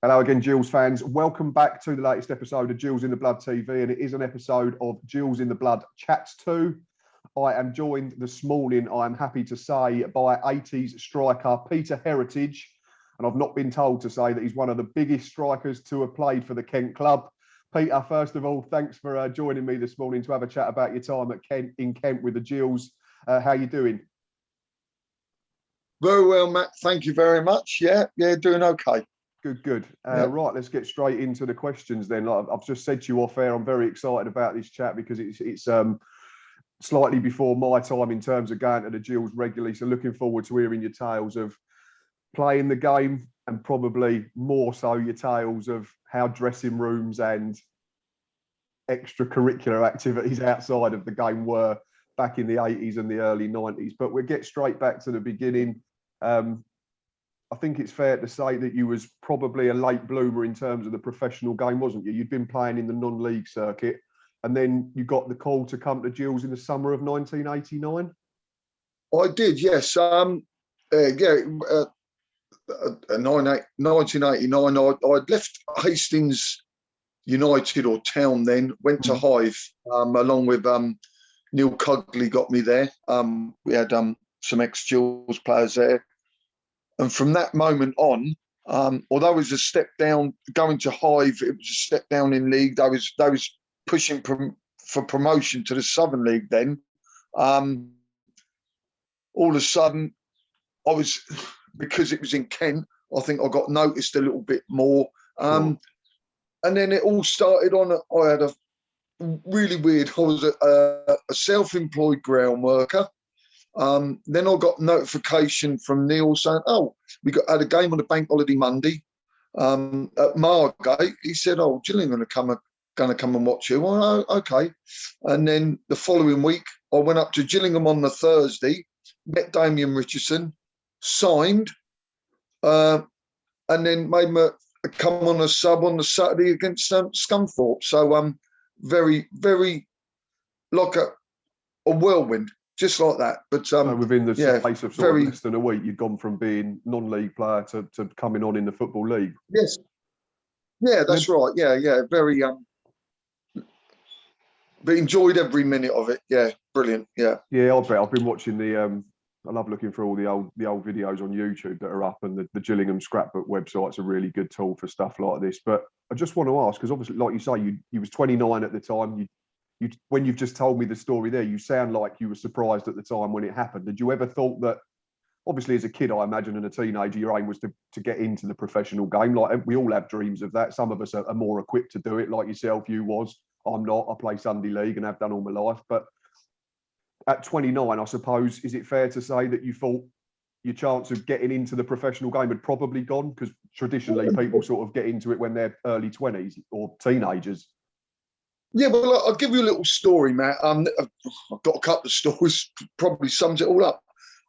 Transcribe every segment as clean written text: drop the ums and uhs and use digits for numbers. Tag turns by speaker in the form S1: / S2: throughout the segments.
S1: Hello again, Gills fans. Welcome back to the latest episode of Gills in the Blood TV, and it is an episode of Gills in the Blood Chats 2. I am joined this morning, I am happy to say, by 80s striker Peter Heritage, and I've not been told to say that he's one of the biggest strikers to have played for the Kent club. Peter, first of all, thanks for joining me this morning to have a chat about your time at Kent with the Gills. How you doing?
S2: Very well, Matt. Thank you very much. Yeah, doing okay.
S1: Good. Right, let's get straight into the questions then. Like I've just said to you off air, I'm very excited about this chat because it's slightly before my time in terms of going to the Gills regularly. So looking forward to hearing your tales of playing the game and probably more so your tales of how dressing rooms and extracurricular activities outside of the game were back in the 80s and the early 90s. But we'll get straight back to the beginning. I think it's fair to say that you was probably a late bloomer in terms of the professional game, wasn't you? You'd been playing in the non-league circuit, and then you got the call to come to Gills in the summer of 1989.
S2: I did, yes. 1989. I'd left Hastings United or Town then, went to Hive along with Neil Cugley got me there. We had some ex-Gills players there. And from that moment on, although it was a step down, going to Hive, it was a step down in league. They was pushing for promotion to the Southern League then. All of a sudden, because it was in Kent, I think I got noticed a little bit more. And then it all started on, I had a really weird, I was a self-employed ground worker. Then I got notification from Neil saying, we had a game on the bank holiday Monday at Margate. He said, Gillingham are going to come and watch you. Well, okay. And then the following week, I went up to Gillingham on the Thursday, met Damien Richardson, signed, and then made me come on a sub on the Saturday against Scunthorpe. So very, very like a whirlwind. Just like that, but
S1: so within the space of sort of less than a week, you'd gone from being non-league player to coming on in the Football League.
S2: Yes, yeah, that's right. Yeah, very but enjoyed every minute of it. Yeah, brilliant. Yeah,
S1: I bet. I've been watching I love looking for all the old videos on YouTube that are up, and the Gillingham scrapbook website's a really good tool for stuff like this. But I just want to ask, because obviously, like you say, you was 29 at the time. When you've just told me the story there, you sound like you were surprised at the time when it happened. Did you ever thought that, obviously as a kid, I imagine, and a teenager, your aim was to get into the professional game? Like, we all have dreams of that. Some of us are more equipped to do it, like yourself, you was. I'm not. I play Sunday League and have done all my life. But at 29, I suppose, is it fair to say that you thought your chance of getting into the professional game had probably gone? Because traditionally, people sort of get into it when they're early 20s or teenagers.
S2: Yeah, well, I'll give you a little story, Matt. I've got a couple of stories, probably sums it all up.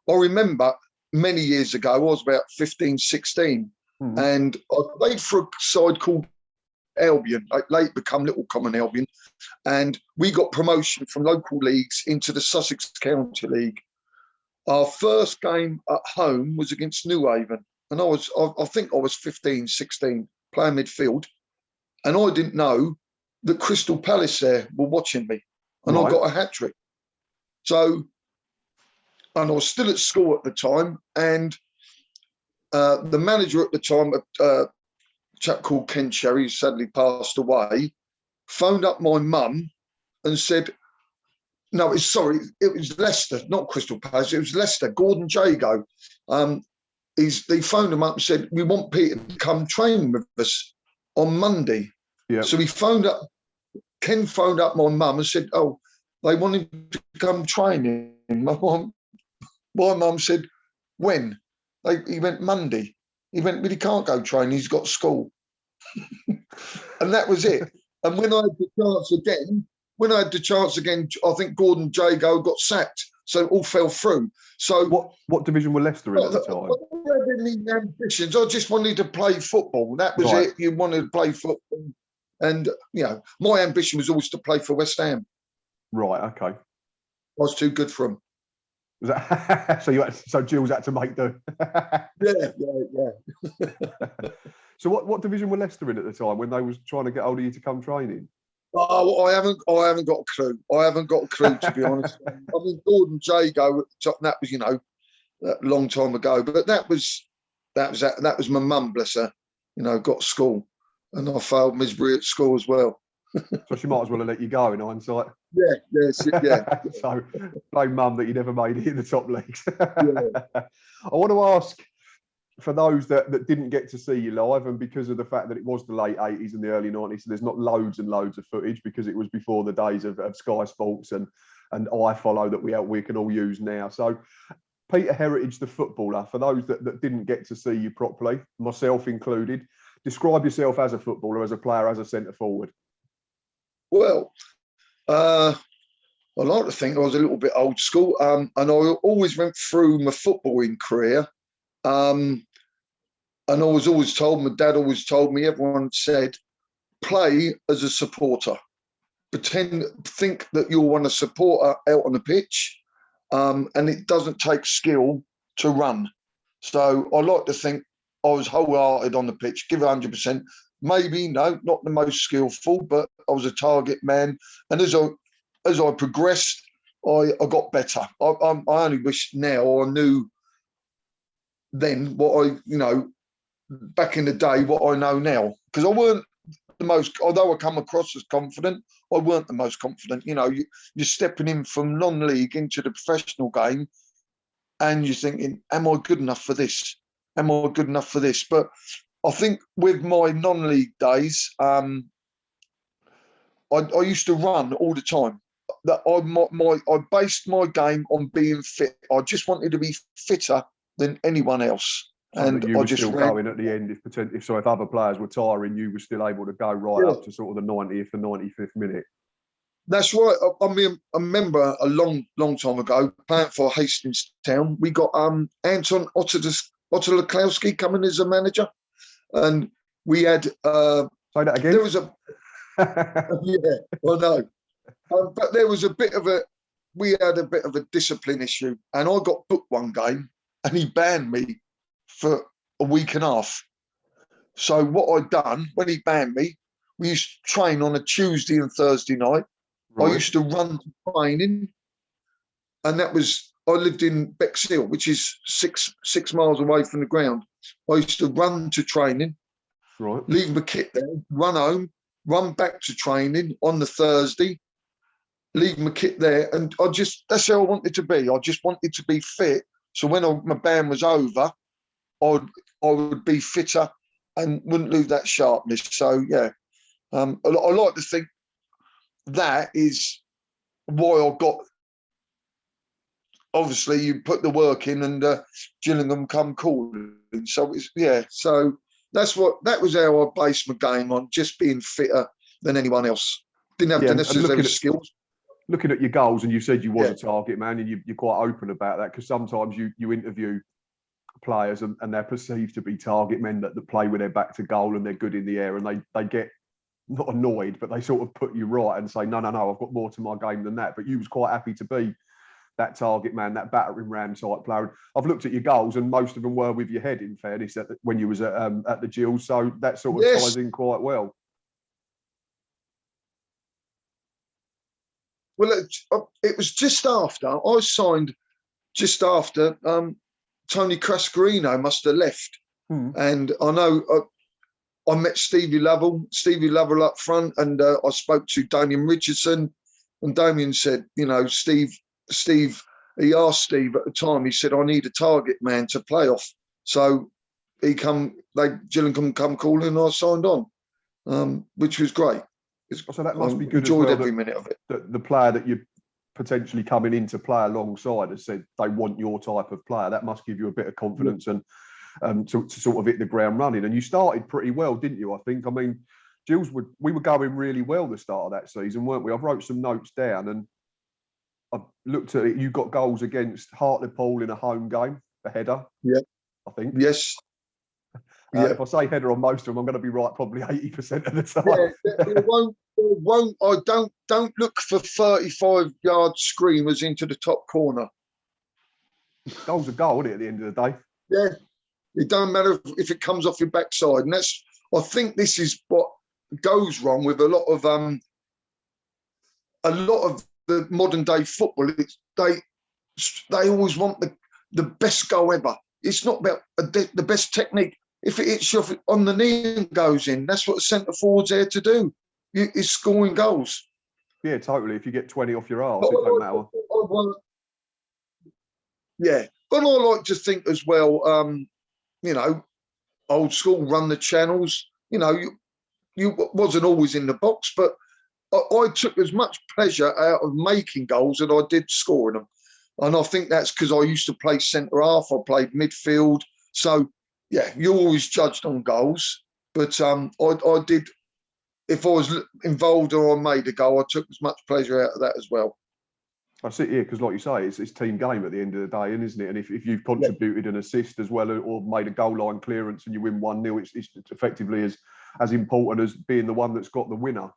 S2: I remember many years ago, I was about 15, 16, and I played for a side called Albion, late become Little Common Albion, and we got promotion from local leagues into the Sussex County League. Our first game at home was against Newhaven, and I think I was 15, 16, playing midfield, and I didn't know that Crystal Palace there were watching me, and I got a hat-trick. So, and I was still at school at the time, and the manager at the time, a chap called Ken Cherry, who sadly passed away, phoned up my mum and said, it was Leicester, not Crystal Palace, it was Leicester, Gordon Jago. They phoned him up and said, we want Peter to come train with us on Monday. Yeah. So Ken phoned up my mum and said, they want him to come training. My mum said, when? He went, Monday. He went, but he can't go training, he's got school. And that was it. And when I had the chance again, I think Gordon Jago got sacked. So it all fell through. So
S1: what division were Leicester in at the time?
S2: I didn't have any ambitions. I just wanted to play football. That was it. You wanted to play football. And, my ambition was always to play for West Ham.
S1: Right, okay. I
S2: was too good for them.
S1: So Gills had to make do.
S2: Yeah.
S1: So what division were Leicester in at the time when they was trying to get hold of you to come training?
S2: Oh, I haven't got a clue. I haven't got a clue, to be honest. I mean, Gordon Jago at the top, that was, a long time ago. But that was my mum, bless her. Got school, and I failed miserably at school as well.
S1: So she might as well have let you go in hindsight.
S2: Yeah.
S1: So blame mum that you never made it in the top leagues.
S2: Yeah.
S1: I want to ask, for those that didn't get to see you live, and because of the fact that it was the late 80s and the early 90s, so there's not loads and loads of footage because it was before the days of Sky Sports and iFollow that we can all use now. So Peter Heritage, the footballer, for those that didn't get to see you properly, myself included, describe yourself as a footballer, as a player, as a centre forward.
S2: Well, I like to think I was a little bit old school, and I always went through my footballing career. And I was always told, my dad always told me, everyone said, play as a supporter. Think that you're one of supporter out on the pitch, and it doesn't take skill to run. So I like to think I was wholehearted on the pitch, give 100%. Maybe, no, not the most skillful, but I was a target man. And as I progressed, I got better. I only wish now I knew then what back in the day, what I know now. Because I weren't the most, although I come across as confident, I weren't the most confident. You're stepping in from non-league into the professional game and you're thinking, am I good enough for this? Am I good enough for this? But I think with my non-league days, I used to run all the time. That I based my game on being fit. I just wanted to be fitter than anyone else.
S1: And you were still going at the end. If other players were tiring, you were still able to go right up to sort of the 90th and 95th minute.
S2: That's right. I mean, I remember a long time ago playing for Hastings Town. We got Anton Otolakowski coming as a manager, and we had. Say
S1: that again.
S2: There was a. Yeah, I know. But there was we had a bit of a discipline issue, and I got booked one game, and he banned me for a week and a half. So what I'd done when he banned me, we used to train on a Tuesday and Thursday night. Right. I used to run to training, and I lived in Bexhill, which is six miles away from the ground. I used to run to training, right, leave my kit there, run home, run back to training on the Thursday, leave my kit there, and that's how I wanted to be. I just wanted to be fit, so when my band was over, I would be fitter and wouldn't lose that sharpness. So yeah, I like to think that is why I got. Obviously, you put the work in, and Gillingham come calling. So So that was how I based my game on, just being fitter than anyone else. Didn't have the necessary skills.
S1: Looking at your goals, and you said you was a target man, and you're quite open about that, because sometimes you interview players and they're perceived to be target men that play with their back to goal and they're good in the air, and they get not annoyed, but they sort of put you right and say, no, I've got more to my game than that. But you was quite happy to be that target man, that battering ram type player. I've looked at your goals, and most of them were with your head, in fairness, when you was at the Gills. So that sort of ties in quite well.
S2: Well, it was just after I signed. Just after Tony Crascarino must have left, and I know I met Stevie Lovell up front, and I spoke to Damien Richardson, and Damien said, Steve. He asked Steve at the time. He said, "I need a target man to play off." So Gillingham come calling, and I signed on, which was great.
S1: So that must be good.
S2: Enjoyed every minute of it.
S1: The player that you potentially coming in to play alongside has said they want your type of player. That must give you a bit of confidence and to sort of hit the ground running. And you started pretty well, didn't you? I think. I mean, Gills we were going really well the start of that season, weren't we? I've wrote some notes down, and I looked at it. You got goals against Hartlepool in a home game, a header. Yeah, I think.
S2: Yes.
S1: If I say header on most of them, I'm going to be right probably 80% of the time.
S2: I don't look for 35-yard screamers into the top corner.
S1: Goal's a goal, isn't it, at the end of the day?
S2: Yeah, it don't matter if it comes off your backside, and I think this is what goes wrong with a lot of the modern day football. They always want the best goal ever. It's not about the best technique. If it hits you on the knee and goes in, that's what the centre forward's there to do. Is scoring goals.
S1: Yeah, totally. If you get 20 off your arse, it don't matter.
S2: Yeah, but I like to think as well, you know, old school, run the channels. You know, you wasn't always in the box, but I took as much pleasure out of making goals as I did scoring them. And I think that's because I used to play centre half, I played midfield. So, yeah, you're always judged on goals. But I did, if I was involved or I made a goal, I took as much pleasure out of that as well.
S1: I see, yeah, because like you say, it's team game at the end of the day, isn't it? And if you've contributed an assist as well or made a goal line clearance and you win 1-0, it's effectively as important as being the one that's got the winner.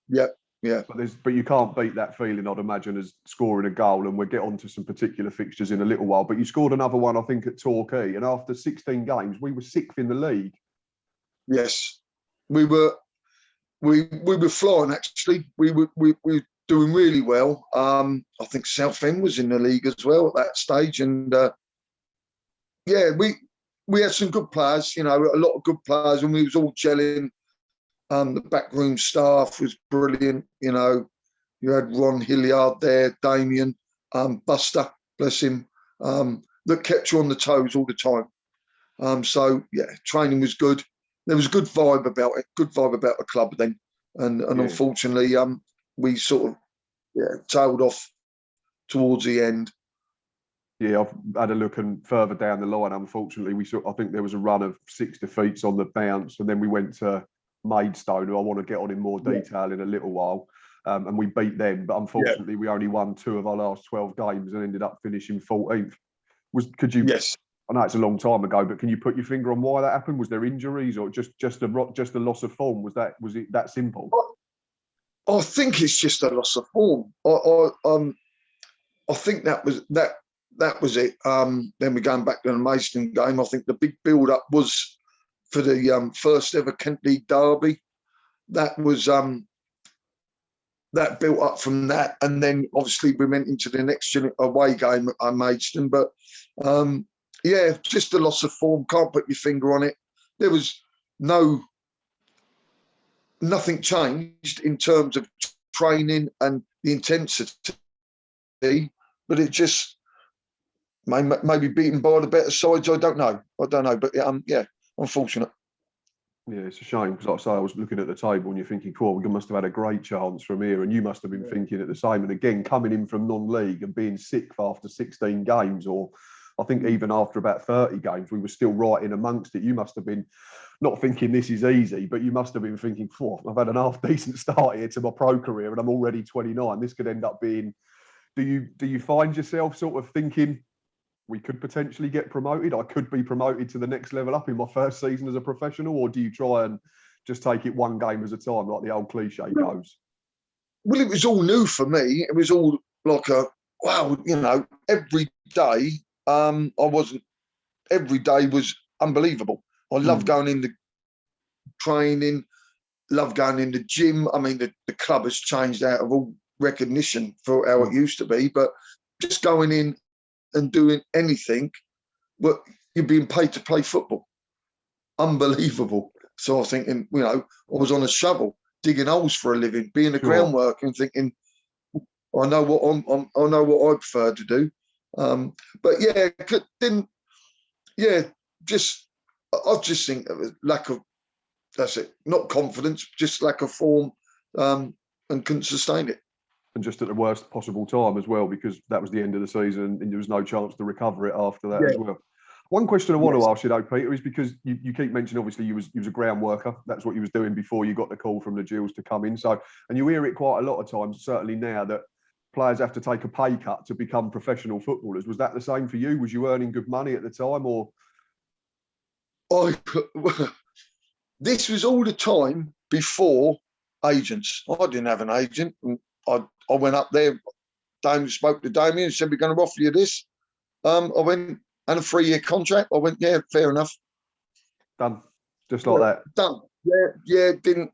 S2: Yeah.
S1: But you can't beat that feeling, I'd imagine, as scoring a goal. And we'll get on to some particular fixtures in a little while. But you scored another one, I think, at Torquay. And after 16 games, we were 6th in the league.
S2: Yes, we were flying. Actually, we were doing really well. I think Southend was in the league as well at that stage, and yeah, we had some good players. You know, a lot of good players, and we was all gelling. The backroom staff was brilliant. You know, you had Ron Hilliard there, Damien, Buster, bless him, that kept you on the toes all the time. So yeah, training was good. There was a good vibe about it, good vibe about the club then. And unfortunately, we sort of tailed off towards the end.
S1: Yeah, I've had a look, and further down the line, unfortunately, I think there was a run of 6 defeats on the bounce, and then we went to Maidstone, who I want to get on in more detail in a little while, and we beat them. But unfortunately, we only won 2 of our last 12 games and ended up finishing 14th. Could you?
S2: Yes.
S1: I know it's a long time ago, but can you put your finger on why that happened? Was there injuries or just a loss of form? Was it that simple?
S2: I think it's just a loss of form. I think that was it. Then we're going back to the Maidstone game. I think the big build-up was for the first ever Kent League derby. That was that built up from that, and then obviously we went into the next away game at Maidstone. But yeah, just a loss of form. Can't put your finger on it. There was nothing changed in terms of training and the intensity, but it just maybe beaten by the better sides. I don't know, but yeah, unfortunate.
S1: Yeah, it's a shame because, like I say, I was looking at the table and you're thinking, cool, we must have had a great chance from here, and you must have been thinking at the same. And again, coming in from non-league and being sixth after 16 games, or I think even after about 30 games, we were still right in amongst it. You must have been not thinking this is easy, but you must have been thinking, I've had an half decent start here to my pro career and I'm already 29. This could end up being. Do you find yourself sort of thinking, we could potentially get promoted? I could be promoted to the next level up in my first season as a professional, or do you try and just take it one game at a time, like the old cliche goes?
S2: Well, it was all new for me. It was all like wow, you know, every day. Every day was unbelievable. I love going in the training, love going in the gym. I mean, the club has changed out of all recognition for how it used to be, but just going in and doing anything, but you're being paid to play football. Unbelievable. So I was thinking, you know, I was on a shovel digging holes for a living, being a ground worker, and thinking, I know what I know what I prefer to do. But yeah, I just think it was lack of, that's it, not confidence, just lack of form, and couldn't sustain it.
S1: And just at the worst possible time as well, because that was the end of the season and there was no chance to recover it after that as well. One question I want to ask you though, Peter, is because you keep mentioning, obviously, you was a ground worker. That's what you was doing before you got the call from the Gills to come in. So, and you hear it quite a lot of times, certainly now, that players have to take a pay cut to become professional footballers. Was that the same for you? Was you earning good money at the time, or?
S2: This was all the time before agents. I didn't have an agent. I went up there, spoke to Damien and said, we're going to offer you this. I went, and a 3-year contract. I went, yeah, fair enough.
S1: Done. Just like that.
S2: Done. Yeah. Didn't.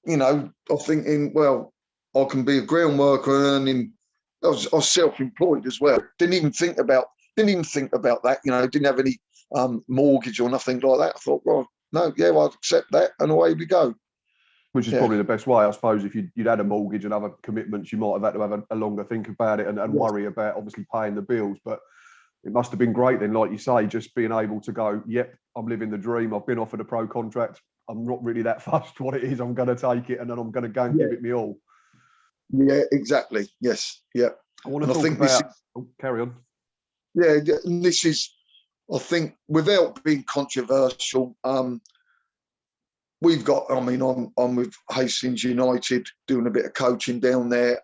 S2: You know, I'm thinking, well, I can be a ground worker earning. I was self-employed as well. Didn't even think about that. You know, didn't have any mortgage or nothing like that. I thought, well, no, yeah, I'll accept that, and away we go.
S1: Which is probably the best way, I suppose. If you'd had a mortgage and other commitments, you might have had to have a longer think about it and worry about obviously paying the bills. But it must have been great then, like you say, just being able to go, yep, I'm living the dream. I've been offered a pro contract. I'm not really that fussed what it is. I'm going to take it, and then I'm going to go and give it me all.
S2: Yeah, exactly. Yes, yeah.
S1: I want to talk about. Carry on.
S2: Yeah, and this is, I think, without being controversial, we've got. I mean, I'm with Hastings United doing a bit of coaching down there,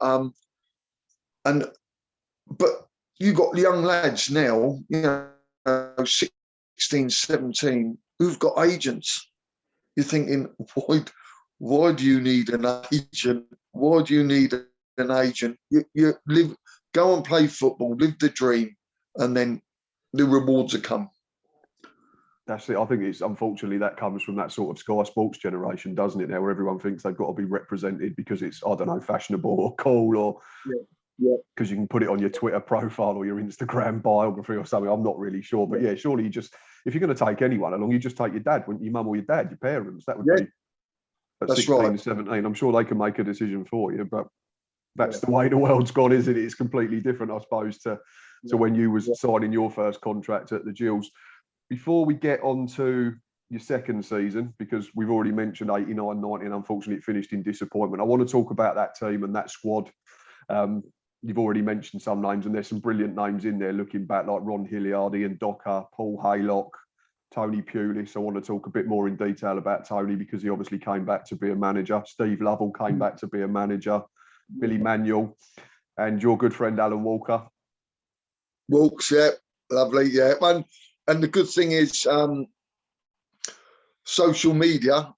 S2: but you got young lads now, you know, 16, 17, who've got agents. You're thinking, why do you need an agent? Why do you need an agent? You live, go and play football, live the dream, and then the rewards will come.
S1: That's it. I think it's unfortunately that comes from that sort of Sky Sports generation, doesn't it? Now, where everyone thinks they've got to be represented because it's, I don't know, fashionable or cool, or because you can put it on your Twitter profile or your Instagram biography or something. I'm not really sure, but surely you just, if you're going to take anyone along, you just take your dad, wouldn't you? Mum or your dad, your parents. That would be at 16, 17. I'm sure they can make a decision for you, but that's the way the world's gone, isn't it? It's completely different, I suppose, to when you was signing your first contract at the Gills. Before we get on to your second season, because we've already mentioned 89, 90, and unfortunately it finished in disappointment, I want to talk about that team and that squad. You've already mentioned some names, and there's some brilliant names in there looking back, like Ron Hilliard, Ian Docker, Paul Haylock, Tony Pulis. I want to talk a bit more in detail about Tony because he obviously came back to be a manager. Steve Lovell came back to be a manager. Billy Manuel, and your good friend Alan Walker.
S2: Walks, lovely, And the good thing is, social media,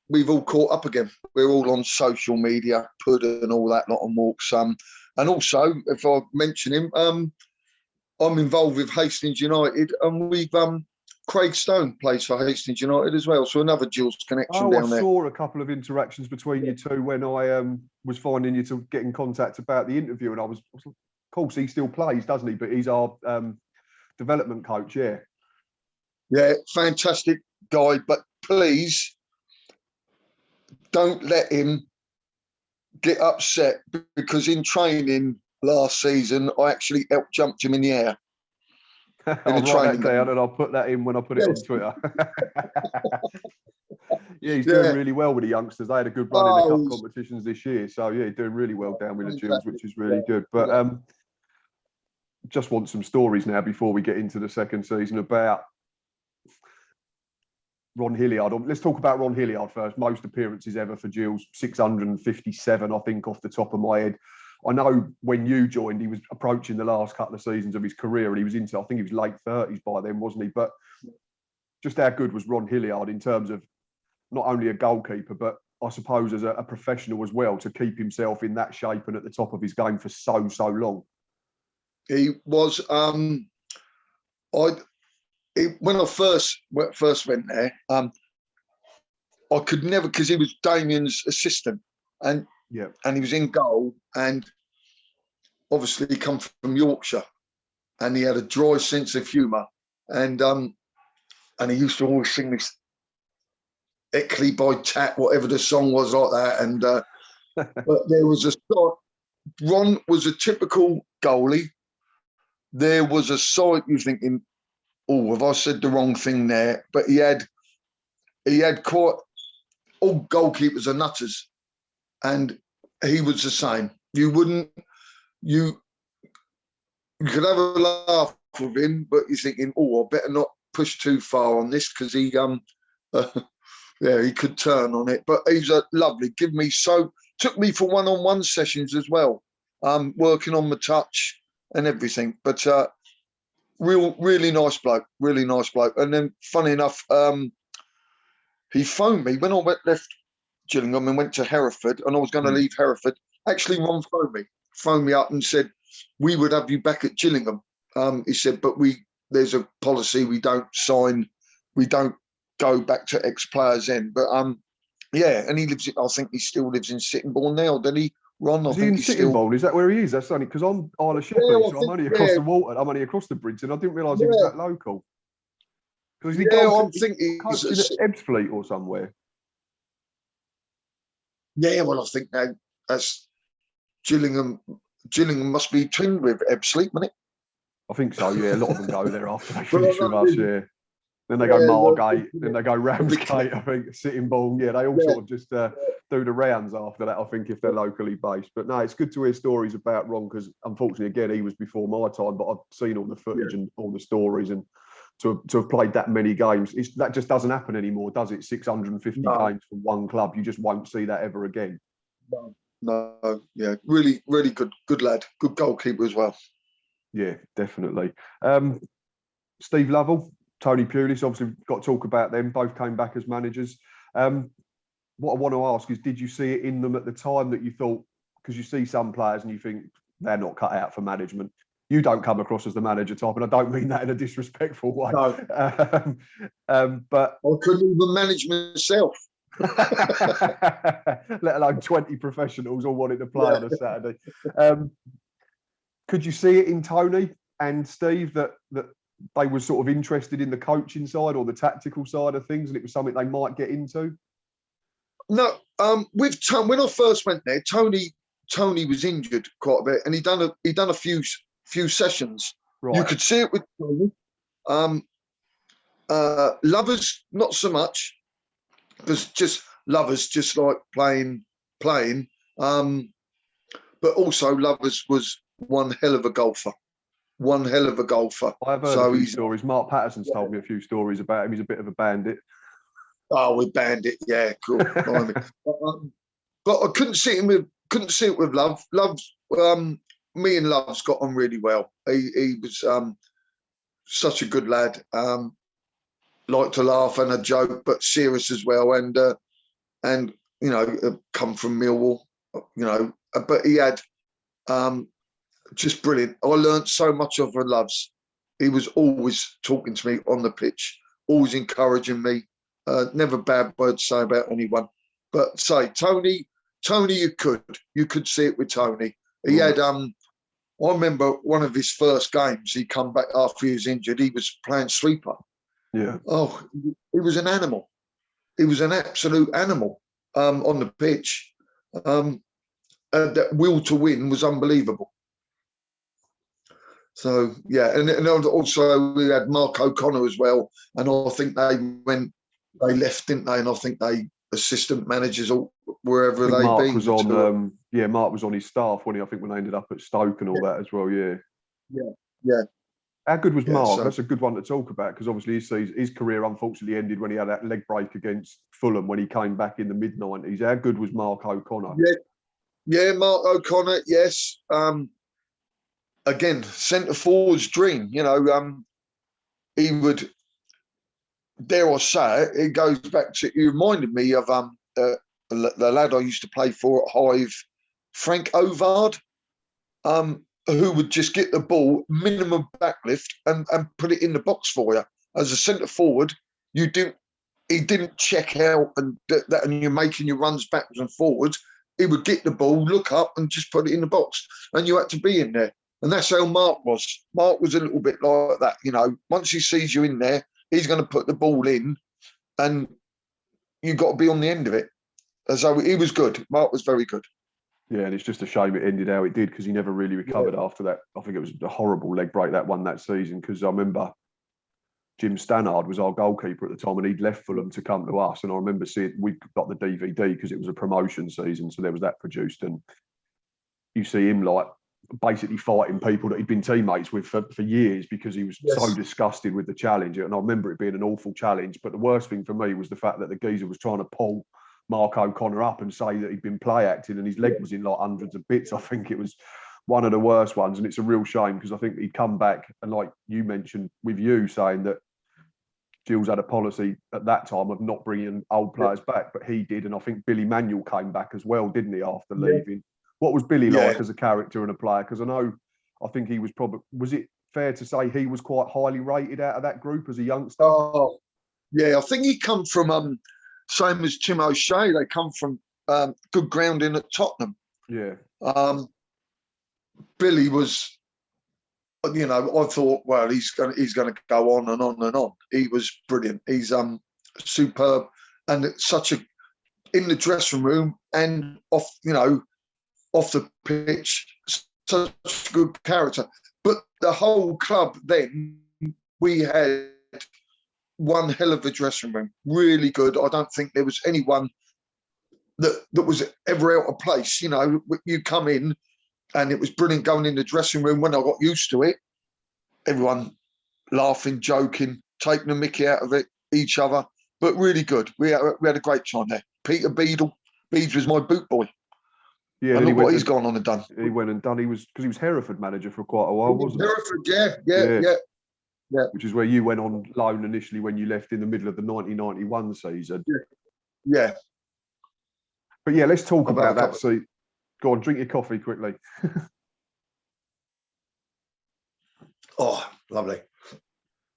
S2: we've all caught up again. We're all on social media, Pud and all that lot on Walks. And also, if I mention him, I'm involved with Hastings United, and we've Craig Stone plays for Hastings United as well, so another Gills connection down there.
S1: I saw a couple of interactions between you two when I was finding you to get in contact about the interview, and I was, of course, he still plays, doesn't he? But he's our development coach,
S2: Yeah, fantastic guy, but please don't let him get upset, because in training last season, I actually jumped him in the air.
S1: I'll write that down and I'll put that in when I put it on Twitter. He's doing really well with the youngsters. They had a good run in the cup competitions this year. So, he's doing really well down with the Gills, which is really good. But just want some stories now before we get into the second season about Ron Hilliard. Let's talk about Ron Hilliard first. Most appearances ever for Gills, 657, I think, off the top of my head. I know when you joined, he was approaching the last couple of seasons of his career, and he was into, I think he was late 30s by then, wasn't he? But just how good was Ron Hilliard in terms of not only a goalkeeper, but I suppose as a professional as well, to keep himself in that shape and at the top of his game for so long?
S2: He was. When I first went there, I could never, because he was Damien's assistant, and he was in goal, and obviously he come from Yorkshire, and he had a dry sense of humour, and he used to always sing this Eckley by Tat, whatever the song was, like that, and but there was a side. Ron was a typical goalie. There was a side you're thinking, oh, have I said the wrong thing there? But he had quite, all goalkeepers are nutters, and he was the same. You could have a laugh with him, but you're thinking, oh, I better not push too far on this, because he he could turn on it. But he's a lovely. Took me for one-on-one sessions as well, working on my touch and everything. But really nice bloke, really nice bloke. And then, funny enough, he phoned me when I left Gillingham and went to Hereford, and I was going to leave Hereford. Actually, Ron phoned me up and said, we would have you back at Gillingham. He said, but there's a policy, we don't go back to ex-players then. But yeah, and I think he still lives in Sittingbourne now, doesn't he, Ron?
S1: Is he in Sittingbourne? Is that where he is? That's only because I'm Isle of Sheppey, so I'm only across the water. I'm only across the bridge, and I didn't realise he was that local. Because he
S2: I think he's
S1: at Ebbsfleet or somewhere.
S2: Yeah, well, I think that's Gillingham. Gillingham must be twinned with Ebbsfleet, isn't it?
S1: I think so. Yeah, a lot of them go there after they finish with us. Yeah. Then they go Margate, then they go Ramsgate, I think, Sittingbourne. Yeah, they all sort of just do the rounds after that, I think, if they're locally based. But no, it's good to hear stories about Ron, because unfortunately, again, he was before my time, but I've seen all the footage and all the stories, and to have played that many games, that just doesn't happen anymore, does it? 650 games for one club. You just won't see that ever again.
S2: No, yeah, really, really good lad. Good goalkeeper as well.
S1: Yeah, definitely. Steve Lovell, Tony Pulis, obviously got to talk about them. Both came back as managers. What I want to ask is, did you see it in them at the time that you thought, because you see some players and you think they're not cut out for management? You don't come across as the manager type, and I don't mean that in a disrespectful way.
S2: No.
S1: But
S2: I couldn't even manage myself.
S1: Let alone 20 professionals all wanting to play on a Saturday. Could you see it in Tony and Steve that they were sort of interested in the coaching side or the tactical side of things, and it was something they might get into?
S2: No, with when I first went there, Tony was injured quite a bit, and he'd done a few sessions. Right. You could see it with Tony. Lovers, not so much, because just Lovers just like playing. But also Lovers was one hell of a golfer. I've heard a few stories. Mark Patterson's told me a few stories about him. He's a bit of a bandit. Oh, we bandit, yeah, cool. But I couldn't see it with Love. Me and Love's got on really well. He was such a good lad. Liked to laugh and a joke, but serious as well. And you know, come from Millwall, you know, but he had just brilliant. I learned so much of Loves. He was always talking to me on the pitch, always encouraging me. Never bad word to say about anyone. But say Tony, you could see it with Tony. He had I remember one of his first games. He come back after he was injured. He was playing sweeper. Yeah. Oh, he was an animal. He was an absolute animal on the pitch. That will to win was unbelievable. So yeah, and also we had Mark O'Connor as well, and I think they left, didn't they? And I think they assistant managers or wherever they
S1: Mark
S2: been.
S1: Was on, Mark was on his staff when I think when they ended up at Stoke and all that as well. Yeah. How good was Mark? That's a good one to talk about, because obviously his career unfortunately ended when he had that leg break against Fulham when he came back in the mid-90s. How good was Mark O'Connor?
S2: Yeah, Mark O'Connor, yes. Again, centre forward's dream. You know, he would, dare I say it, it goes back to, he reminded me of the lad I used to play for at Hive, Frank Ovard, who would just get the ball, minimum backlift, and put it in the box for you. As a centre forward, he didn't check out and that, and you're making your runs backwards and forwards. He would get the ball, look up, and just put it in the box, and you had to be in there. And that's how Mark was. Mark was a little bit like that, you know. Once he sees you in there, he's going to put the ball in, and you've got to be on the end of it. And so he was good. Mark was very good.
S1: Yeah, and it's just a shame it ended how it did, because he never really recovered after that. I think it was a horrible leg break that season, because I remember Jim Stannard was our goalkeeper at the time, and he'd left Fulham to come to us. And I remember seeing, we got the DVD because it was a promotion season, so there was that produced, and you see him like basically fighting people that he'd been teammates with for years, because he was so disgusted with the challenge. And I remember it being an awful challenge. But the worst thing for me was the fact that the geezer was trying to pull Mark O'Connor up and say that he'd been play acting, and his leg was in like hundreds of bits. I think it was one of the worst ones, and it's a real shame, because I think he'd come back, and like you mentioned with you saying that Gills had a policy at that time of not bringing old players back, but he did. And I think Billy Manuel came back as well, didn't he, after leaving? What was Billy like as a character and a player? Because I know I think he was probably, was it fair to say he was quite highly rated out of that group as a youngster?
S2: Oh, yeah, I think he come from same as Tim O'Shea. They come from good grounding at Tottenham.
S1: Yeah.
S2: Billy was, you know, I thought, well, he's gonna go on and on and on. He was brilliant. He's superb, and it's such a, in the dressing room and off, you know, off the pitch, such a good character. But the whole club then, we had one hell of a dressing room, really good. I don't think there was anyone that was ever out of place. You know, you come in and it was brilliant going in the dressing room. When I got used to it, everyone laughing, joking, taking the mickey out of it, each other, but really good. We had a great time there. Peter Beeds was my boot boy.
S1: Yeah,
S2: and look what he's gone on and done.
S1: He went and done. He was, because he was Hereford manager for quite a while, wasn't he?
S2: Hereford, yeah.
S1: Which is where you went on loan initially when you left in the middle of the 1991 season.
S2: Yeah.
S1: But yeah, let's talk about that. So, go on, drink your coffee quickly.
S2: Oh, lovely.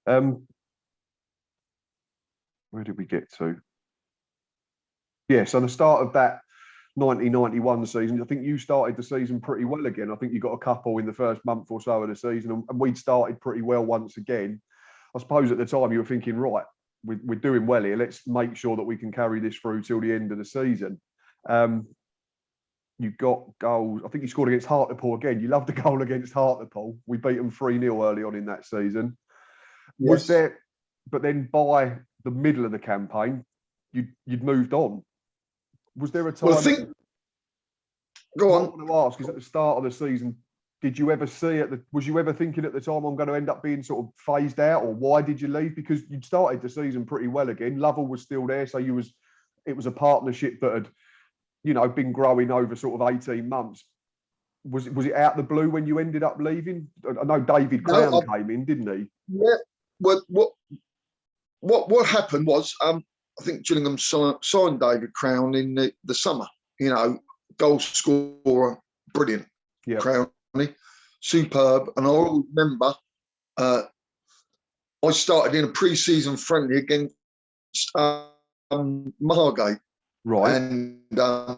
S1: Where did we get to? Yeah, so the start of that 1991 season, I think you started the season pretty well again. I think you got a couple in the first month or so of the season, and we'd started pretty well once again. I suppose at the time you were thinking, right, we're doing well here. Let's make sure that we can carry this through till the end of the season. You got goals. I think you scored against Hartlepool again. You loved the goal against Hartlepool. We beat them 3-0 early on in that season. Yes. Was there, but then by the middle of the campaign, you'd moved on. Was there a time?
S2: Well, I think. Go on.
S1: What I want to ask is, at the start of the season, did you ever see it? Was you ever thinking at the time, I'm going to end up being sort of phased out, or why did you leave? Because you'd started the season pretty well again. Lovell was still there, so it was a partnership that had, you know, been growing over sort of 18 months. Was it out the blue when you ended up leaving? I know David Crown came in, didn't he?
S2: Yeah. What happened was, I think Gillingham signed David Crown in the summer. You know, goal scorer, brilliant. Yeah. Crowney, superb. And I remember I started in a pre-season friendly against Margate.
S1: Right.
S2: And I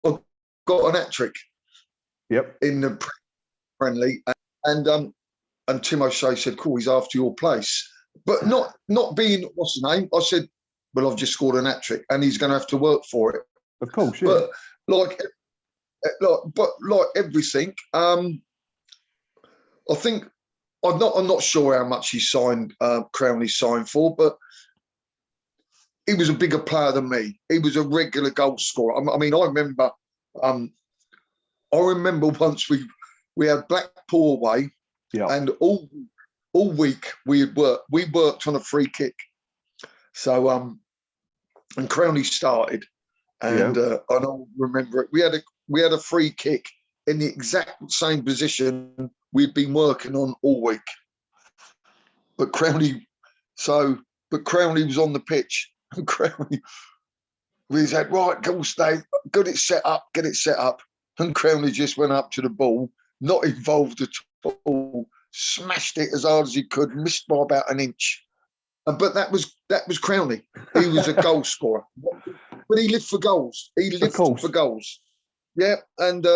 S2: got an hat-trick.
S1: Yep.
S2: In the friendly. And Tim O'Shea said, cool, he's after your place. But not being, what's the name? I said, well, I've just scored an hat-trick and he's going to have to work for it.
S1: Of course, yeah.
S2: But like everything, I think I'm not sure how much he signed, Crowney signed for, but he was a bigger player than me. He was a regular goal scorer. I mean, I remember once we had Blackpool away, yeah, and all week we worked on a free kick. So and Crowney started, and yeah, I don't remember it. We had a free kick in the exact same position we'd been working on all week. But Crowney was on the pitch, and Crowney, we said, right, go stay, get it set up. And Crowney just went up to the ball, not involved at all, smashed it as hard as he could, missed by about an inch. But that was Crowney. He was a goal scorer, but he lived for goals. He lived for goals. Yeah, and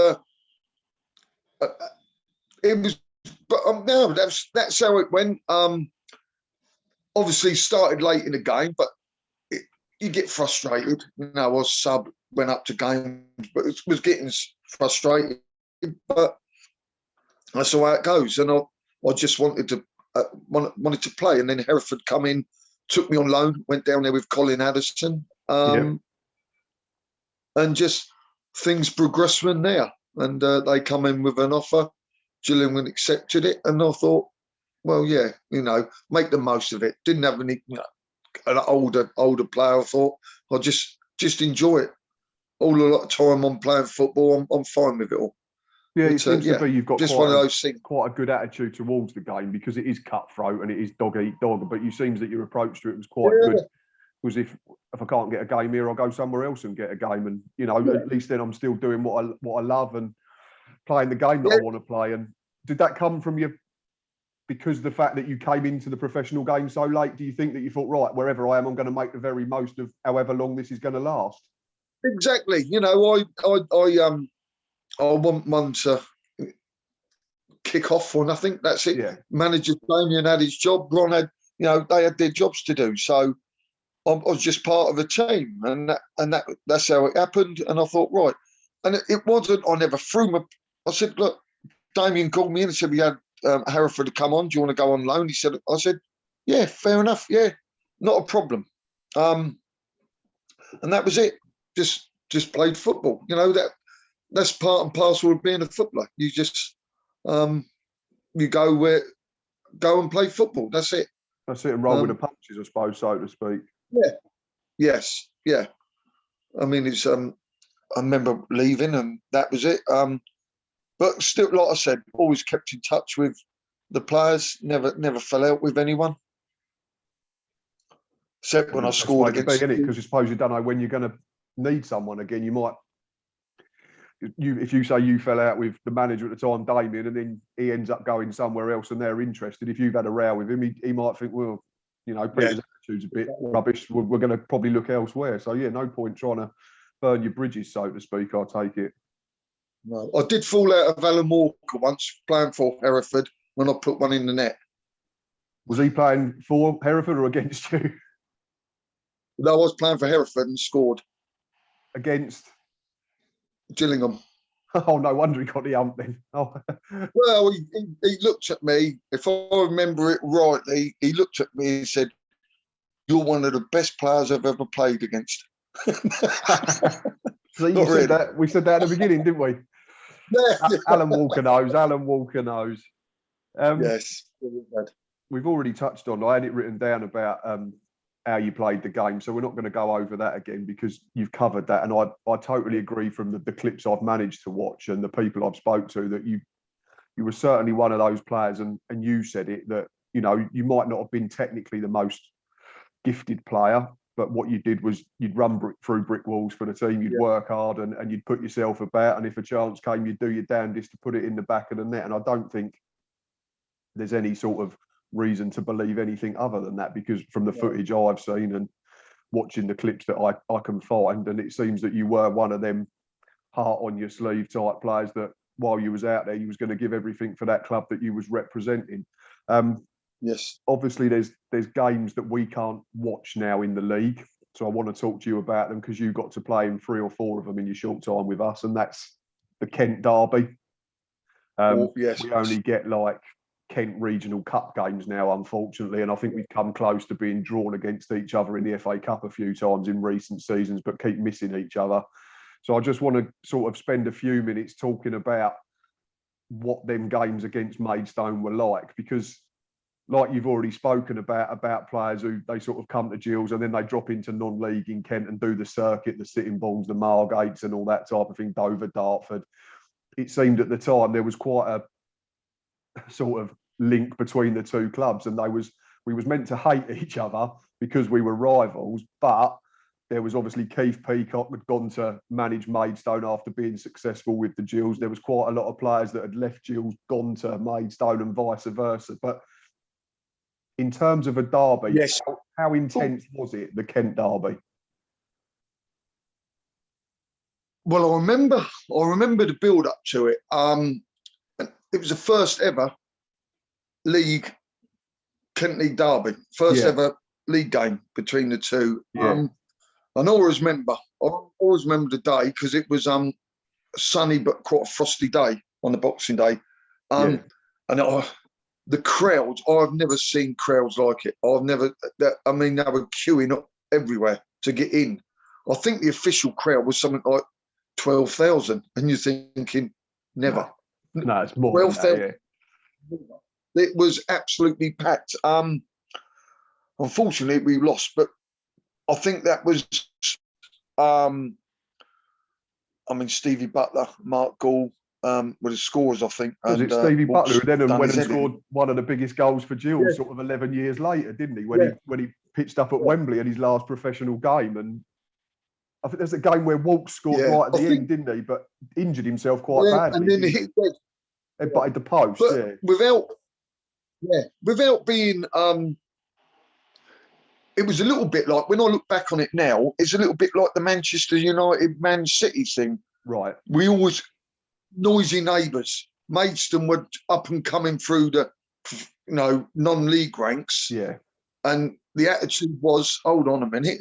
S2: it was. But no, that's how it went. Obviously started late in the game, but you get frustrated. You know, I was sub, went up to games, but it was getting frustrated. But that's the way it goes. And I just wanted to play. And then Hereford come in, took me on loan, went down there with Colin Addison. And just things progressed from there. And they come in with an offer. Gillingham accepted it. And I thought, well, yeah, you know, make the most of it. Didn't have any, you know, an older player. I thought I'll just enjoy it. All a lot of time on playing football, I'm fine with it all.
S1: Yeah, it seems to be you've got
S2: just one of those things.
S1: Quite a good attitude towards the game, because it is cutthroat and it is dog eat dog. But you seems that your approach to it was quite good. Was if I can't get a game here, I'll go somewhere else and get a game, and you know, at least then I'm still doing what I love and playing the game that I want to play. And did that come from you because the fact that you came into the professional game so late? Do you think that you thought, right, wherever I am, I'm going to make the very most of however long this is going to last?
S2: Exactly. You know, I want one to kick off for nothing. That's it.
S1: Yeah.
S2: Manager Damien had his job. Ron had, you know, they had their jobs to do. So I was just part of a team, and that's how it happened. And I thought, right. And it wasn't, I never threw my, I said, look, Damien called me in and said, we had Hereford to come on. Do you want to go on loan? I said, yeah, fair enough. Yeah, not a problem. And that was it. Just played football. You know, that's part and parcel of being a footballer. You just, you go and play football. That's it.
S1: That's it, and roll with the punches, I suppose, so to speak.
S2: Yeah. Yes. Yeah. I mean, it's I remember leaving, and that was it. But still, like I said, always kept in touch with the players. Never fell out with anyone. Except when I scored against.
S1: Because I suppose you don't know when you're going to need someone again. You might. If you say you fell out with the manager at the time, Damien, and then he ends up going somewhere else and they're interested, if you've had a row with him, he might think, well, you know, Peter's attitude's a bit rubbish. We're going to probably look elsewhere. So, yeah, no point trying to burn your bridges, so to speak, I take it.
S2: No, I did fall out of Alan Walker once playing for Hereford when I put one in the net.
S1: Was he playing for Hereford or against you?
S2: No, I was playing for Hereford and scored.
S1: Against?
S2: Gillingham.
S1: Oh, no wonder he got the hump then. Oh.
S2: Well, he looked at me, if I remember it rightly, he looked at me and said, "You're one of the best players I've ever played against."
S1: So you said really. That. We said that at the beginning, didn't we?
S2: Yeah.
S1: Alan Walker knows. Alan Walker knows.
S2: Yes.
S1: We've already touched on, I had it written down about how you played the game, so we're not going to go over that again because you've covered that, and I totally agree from the clips I've managed to watch and the people I've spoke to that you were certainly one of those players, and you said it, that you know you might not have been technically the most gifted player, but what you did was you'd run through brick walls for the team, you'd work hard and you'd put yourself about, and if a chance came you'd do your damnedest to put it in the back of the net, and I don't think there's any sort of reason to believe anything other than that, because from the footage I've seen and watching the clips that I can find, and it seems that you were one of them heart on your sleeve type players that while you was out there you was going to give everything for that club that you was representing.
S2: Yes,
S1: obviously there's games that we can't watch now in the league, so I want to talk to you about them because you got to play in 3 or 4 of them in your short time with us, and that's the Kent Derby.
S2: Yes.
S1: We only get like Kent Regional Cup games now, unfortunately, and I think we've come close to being drawn against each other in the FA Cup a few times in recent seasons, but keep missing each other. So I just want to sort of spend a few minutes talking about what them games against Maidstone were like, because like you've already spoken about players who they sort of come to Gills and then they drop into non-league in Kent and do the circuit, the Sitting Bulls, the Margates and all that type of thing, Dover, Dartford. It seemed at the time there was quite a sort of link between the two clubs, and we was meant to hate each other because we were rivals, but there was obviously Keith Peacock had gone to manage Maidstone after being successful with the Gills. There was quite a lot of players that had left Gills, gone to Maidstone and vice versa. But in terms of a derby,
S2: yes,
S1: how intense was it, the Kent Derby?
S2: Well, I remember the build up to it. It was the first ever Kent League derby, first ever league game between the two. And I always remember the day because it was a sunny but quite a frosty day on the Boxing Day. And the crowds, I've never seen crowds like it. I mean, they were queuing up everywhere to get in. I think the official crowd was something like 12,000, and you're thinking, never.
S1: No, it's more 12,000.
S2: It was absolutely packed. Unfortunately, we lost, but I think that was, Stevie Butler, Mark Gall were the scorers, I think.
S1: Was it Stevie Butler who then went and scored one of the biggest goals for Gills sort of 11 years later, didn't he? When he pitched up at Wembley in his last professional game. And I think there's a game where Walks scored right at the end, didn't he? But injured himself quite badly.
S2: And then
S1: Headbutted the post,
S2: but
S1: yeah.
S2: without being it was a little bit like, when I look back on it now, it's a little bit like the Manchester United Man City thing.
S1: Right.
S2: We always noisy neighbours. Maidstone were up and coming through the non-league ranks.
S1: Yeah.
S2: And the attitude was, hold on a minute.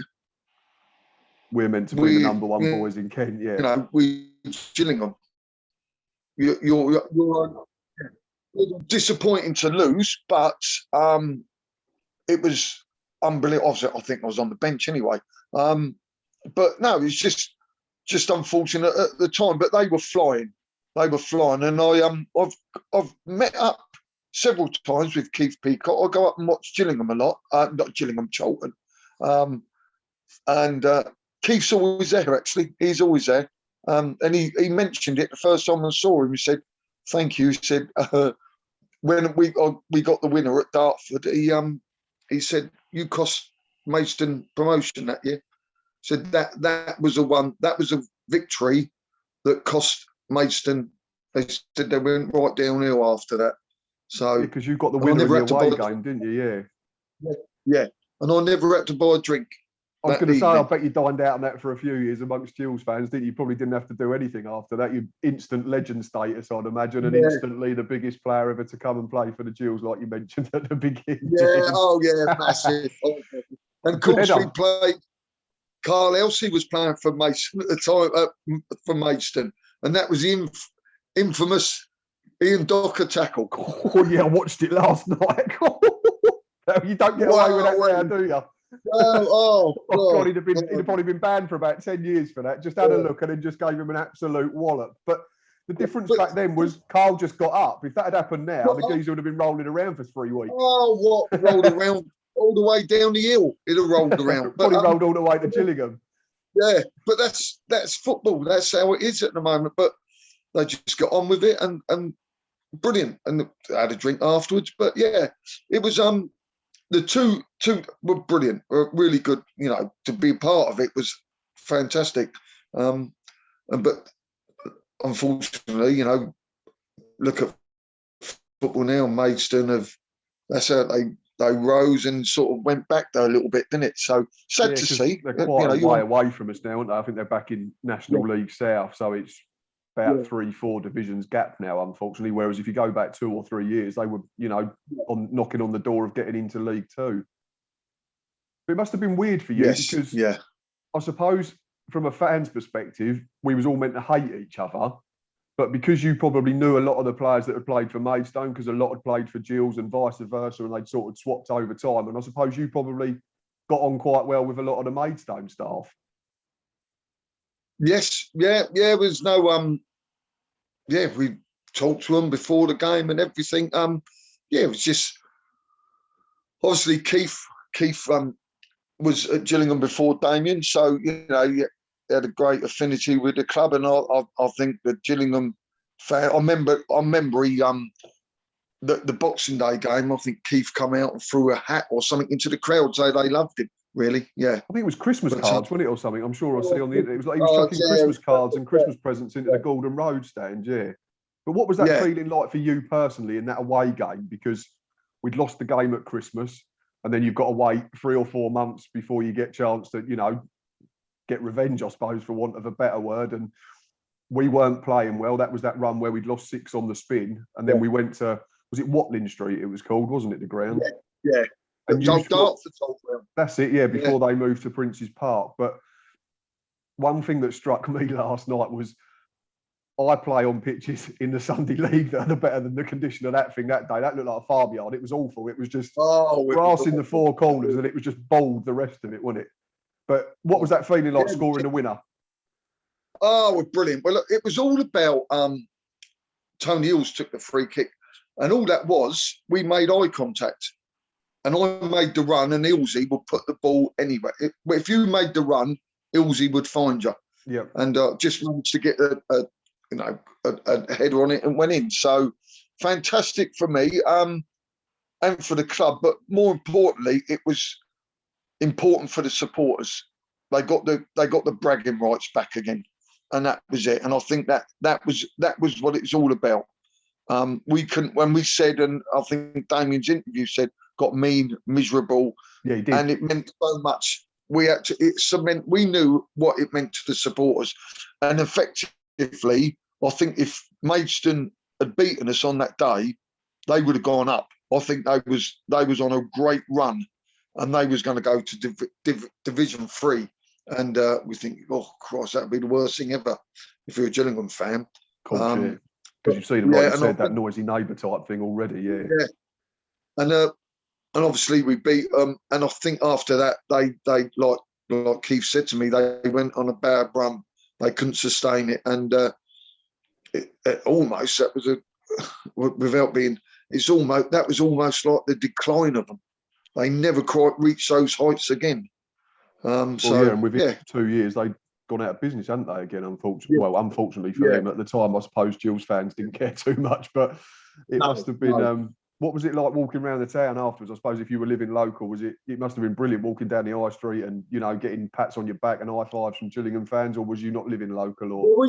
S1: We're meant to be the number one boys in Kent, yeah.
S2: We Gillingham. You're disappointing to lose, but it was unbelievable. I think I was on the bench anyway. But no, it's just unfortunate at the time. But they were flying. And I've met up several times with Keith Peacock. I go up and watch Gillingham a lot. Not Gillingham, Charlton. And Keith's always there. Actually, he's always there. And he mentioned it the first time I saw him. He said, "Thank you." He said, when we got the winner at Dartford, he said, "You cost Maidstone promotion that year." Said that was a victory that cost Maidstone. They said they went right downhill after that. So
S1: because you got the winner in the away game, didn't you?
S2: Yeah. And I never had to buy a drink.
S1: I was going to say, I bet you dined out on that for a few years amongst Gills fans, didn't you? You probably didn't have to do anything after that. You instant legend status, I'd imagine, and instantly the biggest player ever to come and play for the Gills, like you mentioned at the beginning.
S2: Yeah, massive. And of course, we played. Carl Elsey was playing for Maidstone at the time, for Maidstone, and that was the infamous Ian Docker tackle.
S1: Oh yeah, I watched it last night. You don't get away with that now, do you?
S2: Oh
S1: God, he'd probably been banned for about 10 years for that. Just had a look and then just gave him an absolute wallop. But the difference back then was Carl just got up. If that had happened now, the geezer would have been rolling around for 3 weeks.
S2: Oh, what? Rolled around all the way down the hill. It'd have rolled around.
S1: Probably rolled all the way to Gillingham.
S2: Yeah, but that's football. That's how it is at the moment. But they just got on with it and brilliant. And I had a drink afterwards. But yeah, it was the two were brilliant, were really good. To be a part of it was fantastic. But unfortunately, look at football now. Maidstone that's how they rose and sort of went back there a little bit, didn't it? So sad to see.
S1: They're quite a way away from us now, aren't they? I think they're back in National League South, so it's about 3-4 divisions gap now, unfortunately. Whereas if you go back 2 or 3 years, they were, knocking on the door of getting into League Two. But it must have been weird for you because I suppose from a fan's perspective, we was all meant to hate each other. But because you probably knew a lot of the players that had played for Maidstone, because a lot had played for Gills and vice versa, and they'd sort of swapped over time. And I suppose you probably got on quite well with a lot of the Maidstone staff.
S2: Yes, it was no we talked to them before the game and everything. It was just obviously Keith was at Gillingham before Damien, so he had a great affinity with the club, and I think the Gillingham fan. I remember he the Boxing Day game. I think Keith come out and threw a hat or something into the crowd, so they loved him. Really, yeah.
S1: I think it was Christmas cards, wasn't it, or something? I'm sure I see on the internet. It was like he was chucking Christmas cards and Christmas presents into the Gordon Road stand, yeah. But what was that feeling like for you personally in that away game? Because we'd lost the game at Christmas, and then you've got to wait 3 or 4 months before you get a chance to, get revenge, I suppose, for want of a better word. And we weren't playing well. That was that run where we'd lost 6 on the spin, and then we went to, was it Watling Street? It was called, wasn't it? The ground.
S2: Yeah. And
S1: that's it, yeah, before they moved to Prince's Park. But one thing that struck me last night was I play on pitches in the Sunday League that are better than the condition of that thing that day. That looked like a farmyard. It was awful. It was just grass in the 4 corners, and it was just bald the rest of it, wasn't it? But what was that feeling like scoring the winner?
S2: Oh, brilliant. Well, look, it was all about Tony Hills took the free kick, and all that was, we made eye contact. And I made the run, and Ilsey would put the ball anywhere. If you made the run, Ilsey would find you.
S1: Yeah.
S2: And just managed to get a header on it and went in. So fantastic for me and for the club. But more importantly, it was important for the supporters. They got the bragging rights back again, and that was it. And I think that was what it's all about. We couldn't, when we said, and I think Damien's interview said, got mean, miserable.
S1: Yeah, he did.
S2: And it meant so much. We knew what it meant to the supporters. And effectively, I think if Maidstone had beaten us on that day, they would have gone up. I think they was on a great run, and they was going to go to Division 3. And we think, oh, Christ, that'd be the worst thing ever if you're a Gillingham fan.
S1: Because you've seen them, like you said, that noisy neighbour type thing already, yeah.
S2: And obviously we beat them. And I think after that, they like Keith said to me, they went on a bad run. They couldn't sustain it. And it almost, that was without being, that was almost like the decline of them. They never quite reached those heights again. And
S1: within 2 years, they'd gone out of business, hadn't they, again, unfortunately? Yeah. Well, unfortunately for them. At the time, I suppose Gills fans didn't care too much, but it must have been... what was it like walking around the town afterwards? I suppose if you were living local, it must have been brilliant walking down the high street and, you know, getting pats on your back and high fives from Gillingham fans, or was you not living local? Or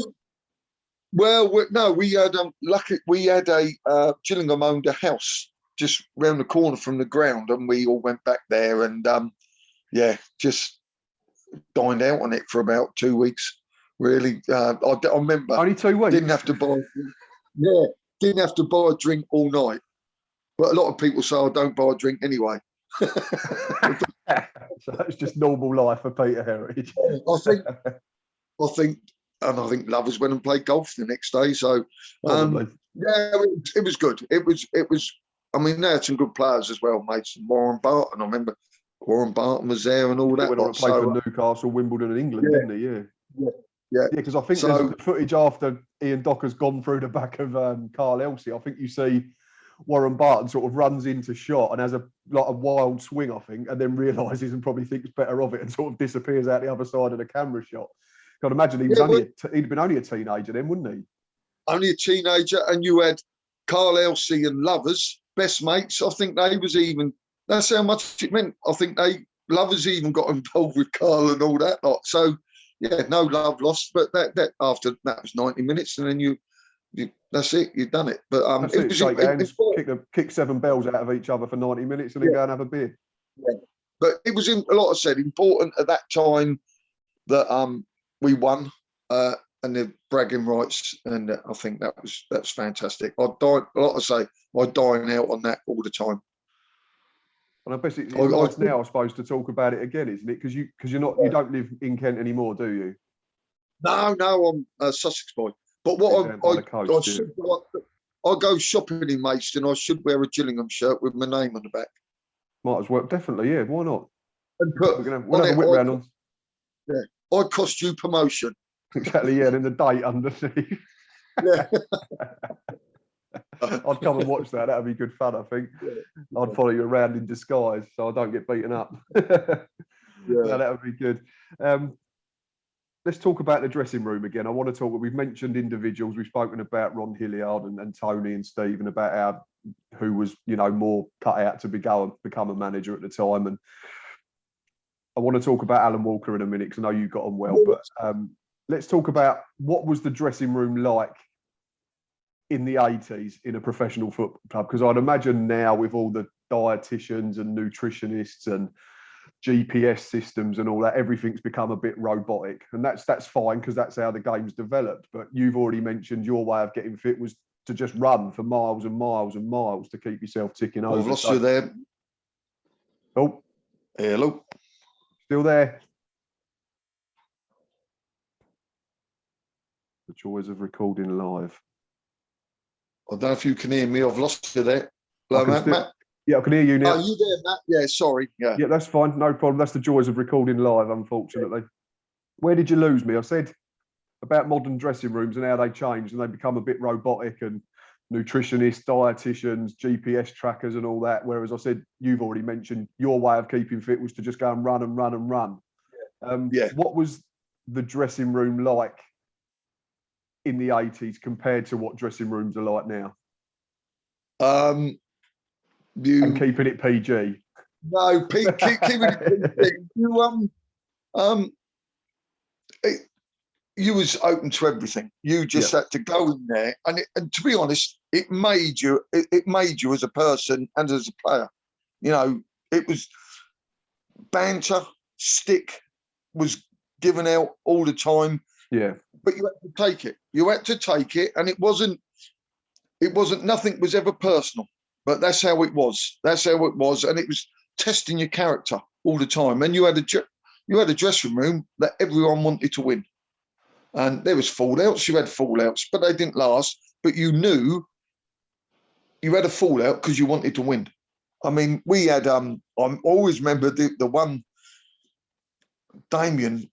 S2: no, we had a Gillingham owned a house just round the corner from the ground, and we all went back there and just dined out on it for about 2 weeks. Really, I remember
S1: only 2 weeks.
S2: Didn't have to buy a drink all night. But a lot of people say I don't buy a drink anyway.
S1: So it's just normal life for Peter Heritage.
S2: I think Lovers went and played golf the next day. So it was good. It was. I mean, they had some good players as well, mate. Warren Barton. I remember Warren Barton was there and all that.
S1: He went on to play for Newcastle, Wimbledon, and England, didn't he?
S2: Yeah.
S1: Because I think there's footage after Ian Docker's gone through the back of Carl Elsey. I think you see Warren Barton sort of runs into shot and has a wild swing, I think, and then realises and probably thinks better of it and sort of disappears out the other side of the camera shot. I'd imagine he'd been only a teenager then, wouldn't he?
S2: Only a teenager, and you had Carl Elsey and Lovers, best mates. I think that's how much it meant. I think Lovers even got involved with Carl and all that lot. So, yeah, no love lost. But that after that was 90 minutes, and then that's it. You've done it. But
S1: shake hands, kick 7 bells out of each other for 90 minutes, and then go and have a beer.
S2: Yeah. But it was, like I said, important at that time that we won and the bragging rights, and I think that's fantastic. I dine out on that all the time.
S1: And I bet it's nice now, I suppose, to talk about it again, isn't it? Because you don't live in Kent anymore, do you?
S2: No, I'm a Sussex boy. But I go shopping in Maidstone. I should wear a Gillingham shirt with my name on the back.
S1: Might as well, definitely, yeah. Why not?
S2: And
S1: we'll have a whip round on.
S2: Yeah, I'd cost you promotion.
S1: Exactly, yeah. And the date underneath.
S2: Yeah.
S1: I'd come and watch that. That'd be good fun, I think. Yeah. I'd follow you around in disguise so I don't get beaten up. No, that would be good. Let's talk about the dressing room again. I want to talk. We've mentioned individuals. We've spoken about Ron Hilliard and Tony and Steve, and about who was, more cut out to become a manager at the time. And I want to talk about Alan Walker in a minute because I know you got on well. But let's talk about what was the dressing room like in the 80s in a professional football club, because I'd imagine now with all the dietitians and nutritionists and GPS systems and all that, everything's become a bit robotic, and that's fine because that's how the game's developed. But you've already mentioned your way of getting fit was to just run for miles and miles and miles to keep yourself ticking over.
S2: I've lost you there.
S1: Oh,
S2: hello.
S1: Still there? The joys of recording live.
S2: I don't know if you can hear me. I've lost you there. Hello, Matt.
S1: Yeah, I can hear you now.
S2: Are you there, Matt? Yeah, sorry. Yeah,
S1: that's fine. No problem. That's the joys of recording live, unfortunately. Where did you lose me? I said about modern dressing rooms and how they changed and they become a bit robotic, and nutritionists, dietitians, GPS trackers and all that. Whereas I said, you've already mentioned your way of keeping fit was to just go and run and run and run. What was the dressing room like in the 80s compared to what dressing rooms are like now? And keeping it PG.
S2: No, keeping it PG. you was open to everything. You just had to go in there, and to be honest, it made you as a person and as a player. You know, it was banter, stick was given out all the time.
S1: Yeah.
S2: But you had to take it. You had to take it, and it wasn't. Nothing was ever personal. But that's how it was. That's how it was, and it was testing your character all the time. And you had a dressing room that everyone wanted to win. And there was fallouts. You had fallouts, but they didn't last. But you knew you had a fallout because you wanted to win. I mean, we had. I always remember the one Damien.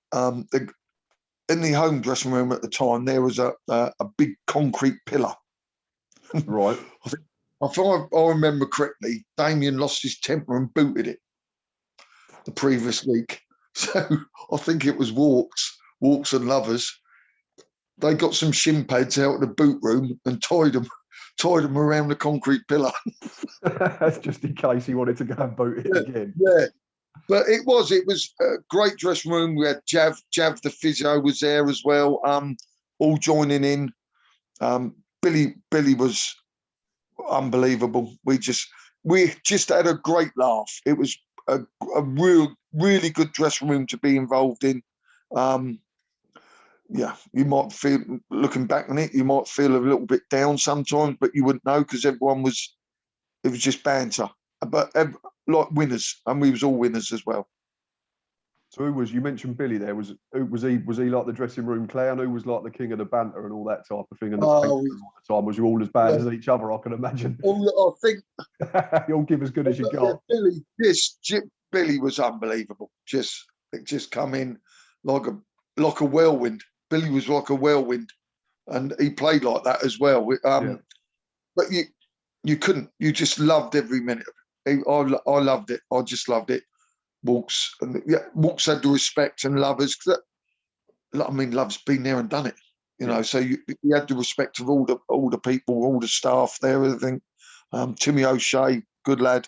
S2: In the home dressing room at the time, there was a big concrete pillar.
S1: Right.
S2: If I remember correctly, Damien lost his temper and booted it the previous week. So I think it was Walks and Lovers. They got some shin pads out of the boot room and tied them around the concrete pillar.
S1: That's just in case he wanted to go and boot it again.
S2: Yeah. But it was a great dressing room. We had Jav the physio was there as well, all joining in. Billy was unbelievable. We just had a great laugh. It was a really good dressing room to be involved in. Yeah, you might feel, looking back on it, you might feel a little bit down sometimes, but you wouldn't know because it was just banter. But like winners, and we was all winners as well.
S1: So you mentioned Billy there, was he like the dressing room clown? Who was like the king of the banter and all that type of thing? And all the time, was you all as bad as each other? I can imagine.
S2: I think
S1: you all give as good as you got.
S2: Billy was unbelievable. Just come in like a whirlwind. Billy was like a whirlwind, and he played like that as well. But you couldn't. You just loved every minute of it. I loved it. I just loved it. Walks had the respect and lovers. I mean, Love's been there and done it. You know, so you had the respect of all the people, all the staff there. Everything. Timmy O'Shea, good lad.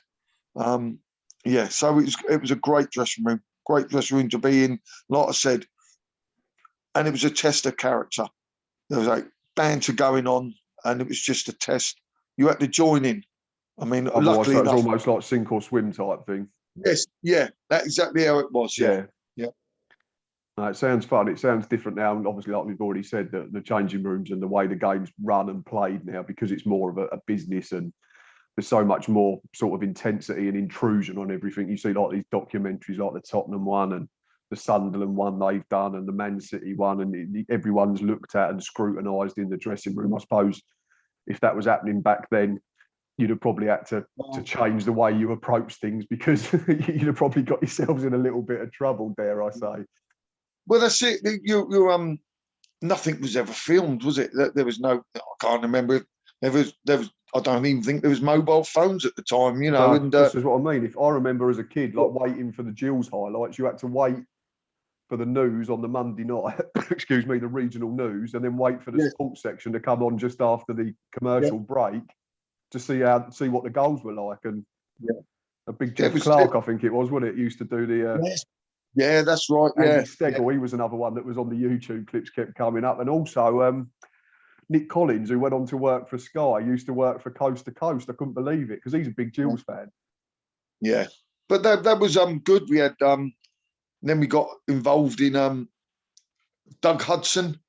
S2: So it was a great dressing room to be in. Like I said, and it was a test of character. There was like banter going on, and it was just a test. You had to join in. I mean, luckily
S1: it was almost like sink or swim type thing.
S2: Yes, yeah, that's exactly how it was. Yeah.
S1: No, it sounds fun. It sounds different now, and obviously, like we've already said, the changing rooms and the way the game's run and played now, because it's more of a business, and there's so much more sort of intensity and intrusion on everything. You see like these documentaries, like the Tottenham one and the Sunderland one they've done, and the Man City one, and everyone's looked at and scrutinised in the dressing room. I suppose if that was happening back then, you'd have probably had to change the way you approach things, because you'd have probably got yourselves in a little bit of trouble, dare I say.
S2: Well, that's it. Nothing was ever filmed, was it? There was no. I can't remember. There was. I don't even think there was mobile phones at the time. You know, and
S1: this is what I mean. If I remember as a kid, like waiting for the Gills highlights, you had to wait for the news on the Monday night. excuse me, the regional news, and then wait for the sports section to come on just after the commercial break to see what the goals were like. And a big Jeff Clark, I think it was, wasn't it? Used to do the.
S2: Yeah, that's right.
S1: Andy Stegel, he was another one that was on the YouTube clips, kept coming up. And also Nick Collins, who went on to work for Sky, used to work for Coast to Coast. I couldn't believe it, because he's a big Gills fan.
S2: Yeah, but that was good. We had then we got involved in Doug Hudson.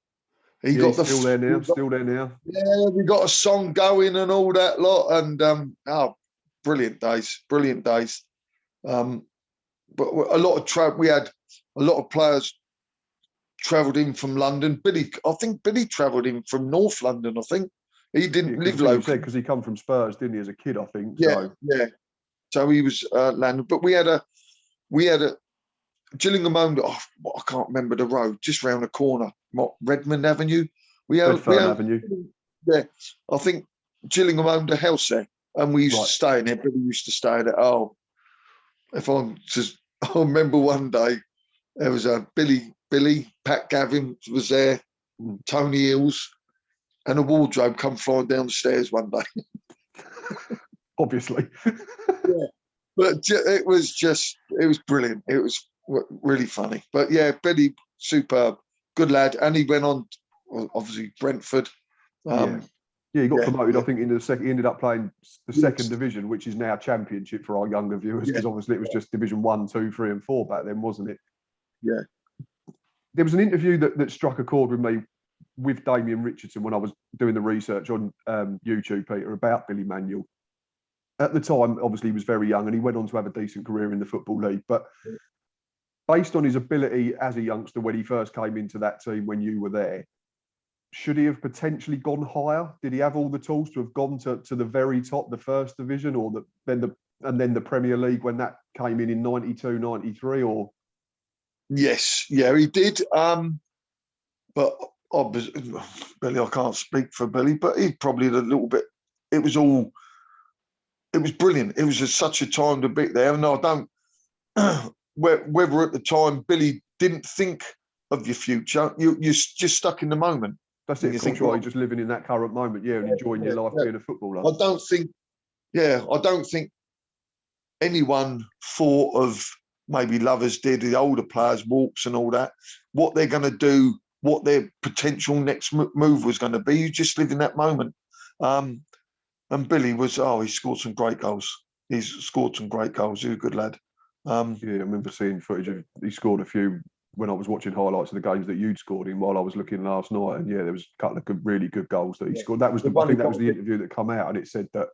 S1: He's still there now.
S2: Yeah, we got a song going and all that lot, and brilliant days. But a lot of we had a lot of players travelled in from London. I think Billy travelled in from North London. I think he didn't live local
S1: because he come from Spurs, didn't he, as a kid? I think.
S2: Yeah. So he was London, but we had a Gillingham owned. I can't remember the road, just round the corner, Redmond Avenue.
S1: Redfern Avenue.
S2: Yeah, I think Gillingham owned a house there, and we used to stay in there. Billy used to stay there. I remember one day there was a Billy, Pat Gavin was there, Tony Hills, and a wardrobe come flying down the stairs one day.
S1: Obviously.
S2: But it was brilliant. It was really funny. But yeah, Billy, superb, good lad. And he went on, well, obviously, Brentford.
S1: Yeah, he got promoted, I think, into the second. He ended up playing the
S2: Yes.
S1: second division, which is now Championship for our younger viewers, because obviously it was just Division 1, 2, 3 and 4 back then, wasn't it?
S2: Yeah.
S1: There was an interview that struck a chord with me with Damien Richardson when I was doing the research on YouTube, Peter, about Billy Manuel. At the time, obviously, he was very young and he went on to have a decent career in the Football League. But based on his ability as a youngster when he first came into that team when you were there, should he have potentially gone higher? Did he have all the tools to have gone to the very top, the first division, or then the Premier League when that came in 92, 93, or?
S2: Yes, yeah, he did. But obviously, Billy, I can't speak for Billy, but he probably did a little bit. It was brilliant. It was just such a time to be there. And I don't, whether at the time Billy didn't think of your future, you're just stuck in the moment.
S1: That's it. You think, right, you're just living in that current moment, and enjoying your life being a footballer.
S2: I don't think anyone thought of, maybe Lovers did, the older players, Walks and all that, what they're going to do, what their potential next move was going to be. You just live in that moment. And Billy was, he scored some great goals. He's scored some great goals. He's a good lad.
S1: I remember seeing footage of, he scored a few when I was watching highlights of the games that you'd scored in while I was looking last night. And there was a couple of really good goals that he scored. That was I think that was the interview that come out, and it said that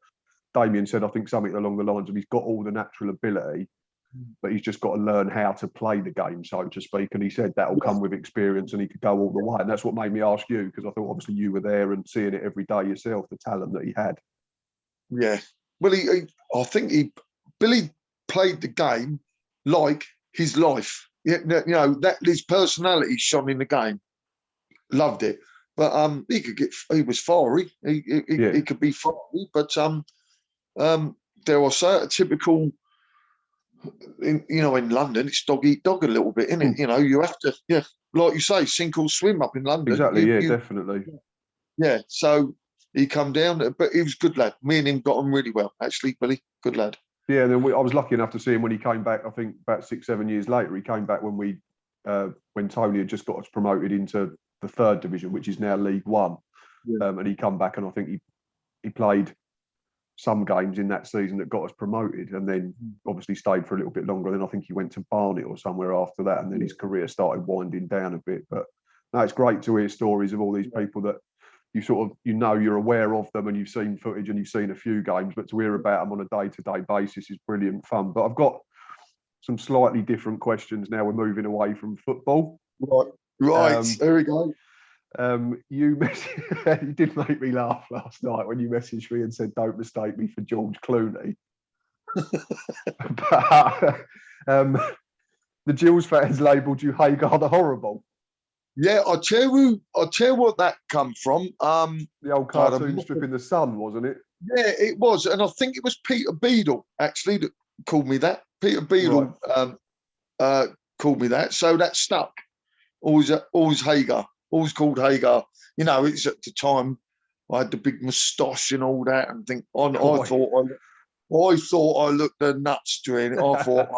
S1: Damien said, I think something along the lines of, he's got all the natural ability, but he's just got to learn how to play the game, so to speak. And he said that'll come with experience and he could go all the way. And that's what made me ask you, because I thought obviously you were there and seeing it every day yourself, the talent that he had.
S2: Yeah. Well, Billy played the game like his life. That his personality shone in the game. Loved it. But he was fiery. He could be fiery, but there was a typical, in London, it's dog eat dog a little bit, isn't it? You have to, like you say, sink or swim up in London.
S1: Exactly, definitely.
S2: Yeah, so he come down, but he was a good lad. Me and him got on really well, actually, Billy. Good lad.
S1: Yeah, and then I was lucky enough to see him when he came back, I think about 6-7 years later. He came back when Tony had just got us promoted into the third division, which is now League One. Yeah. And he come back and I think he played some games in that season that got us promoted, and then obviously stayed for a little bit longer. Then I think he went to Barnet or somewhere after that, and then his career started winding down a bit. But no, it's great to hear stories of all these people that you're aware of them and you've seen footage and you've seen a few games, but to hear about them on a day-to-day basis is brilliant fun. But I've got some slightly different questions now. We're moving away from football.
S2: Right. There we go.
S1: You did make me laugh last night when you messaged me and said, "Don't mistake me for George Clooney." But the Gills fans labelled you Hagar the Horrible.
S2: Yeah, I'll tell you what that come from.
S1: The old cartoon strip in the Sun, wasn't it?
S2: Yeah, it was, and I think it was Peter Beadle actually that called me that. Peter Beadle called me that, so that stuck. Always Hagar, always called Hagar. It's at the time I had the big moustache and all that, and I thought I looked the nuts doing it. I thought.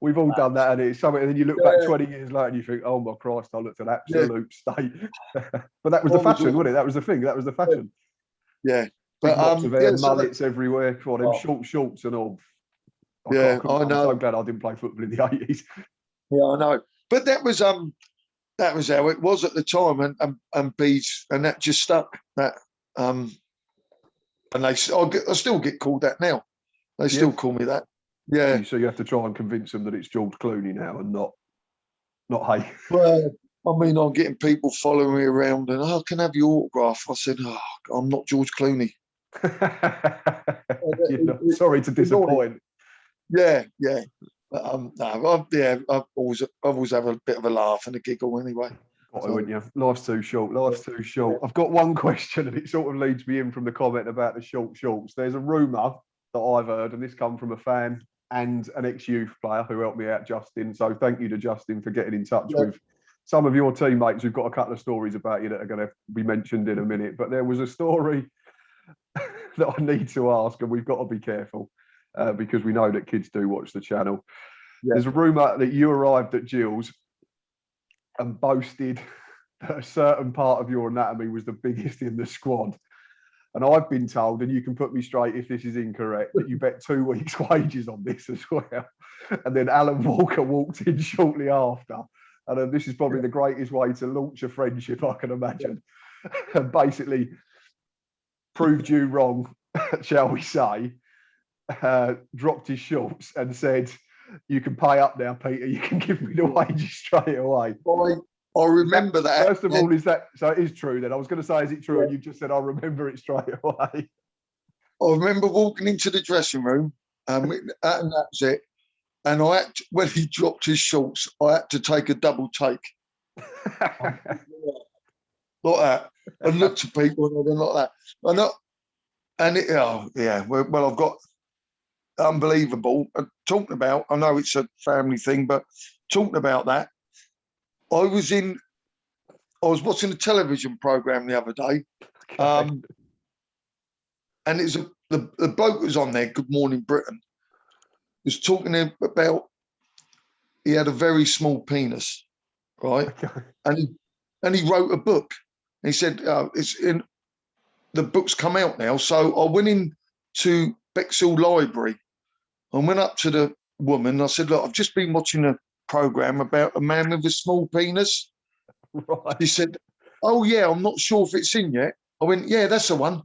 S1: We've all done that, and it's something. And then you look back 20 years later, and you think, "Oh my Christ, I looked an absolute state." But that was the fashion, wasn't it? That was the thing. That was the fashion.
S2: Yeah,
S1: but lots of hair, mullets everywhere, them short shorts and all. I know. I'm so glad I didn't play football in the 80s.
S2: Yeah, I know. But that was how it was at the time, and beads, and that just stuck. That and I still get called that now. They still call me that. Yeah.
S1: So you have to try and convince them that it's George Clooney now and not Hay.
S2: Well, I mean, I'm getting people following me around and, I can have your autograph. I said, I'm not George Clooney.
S1: Sorry to disappoint.
S2: Yeah. But, I've always have a bit of a laugh and a giggle anyway.
S1: Wouldn't you? Life's too short. Life's too short. I've got one question, and it sort of leads me in from the comment about the short shorts. There's a rumour that I've heard, and this come from a fan and an ex-youth player who helped me out, Justin. So thank you to Justin for getting in touch with some of your teammates who've got a couple of stories about you that are going to be mentioned in a minute. But there was a story that I need to ask, and we've got to be careful because we know that kids do watch the channel. Yeah. There's a rumour that you arrived at Gills and boasted that a certain part of your anatomy was the biggest in the squad. And I've been told, and you can put me straight if this is incorrect, that you bet 2 weeks' wages on this as well. And then Alan Walker walked in shortly after. And this is probably the greatest way to launch a friendship I can imagine. And basically proved you wrong, shall we say, dropped his shorts and said, you can pay up now, Peter. You can give me the wages straight away.
S2: I remember that.
S1: First of all, is that so? It is true. Then I was going to say, is it true? And you just said, "I remember it straight away."
S2: I remember walking into the dressing room, and that's it. And when he dropped his shorts, I had to take a double take, like that, and look to people and everything like that. Well, I've got unbelievable. Talking about, I know it's a family thing, but talking about that. I was watching a television program the other day, and it's the bloke was on there, Good Morning Britain, was talking about he had a very small penis, right? And he wrote a book. He said the book's come out now. So I went in to Bexhill Library and went up to the woman. I said, look, I've just been watching a program about a man with a small penis.
S1: Right.
S2: He said, oh yeah, I'm not sure if it's in yet. I went, yeah, that's the one.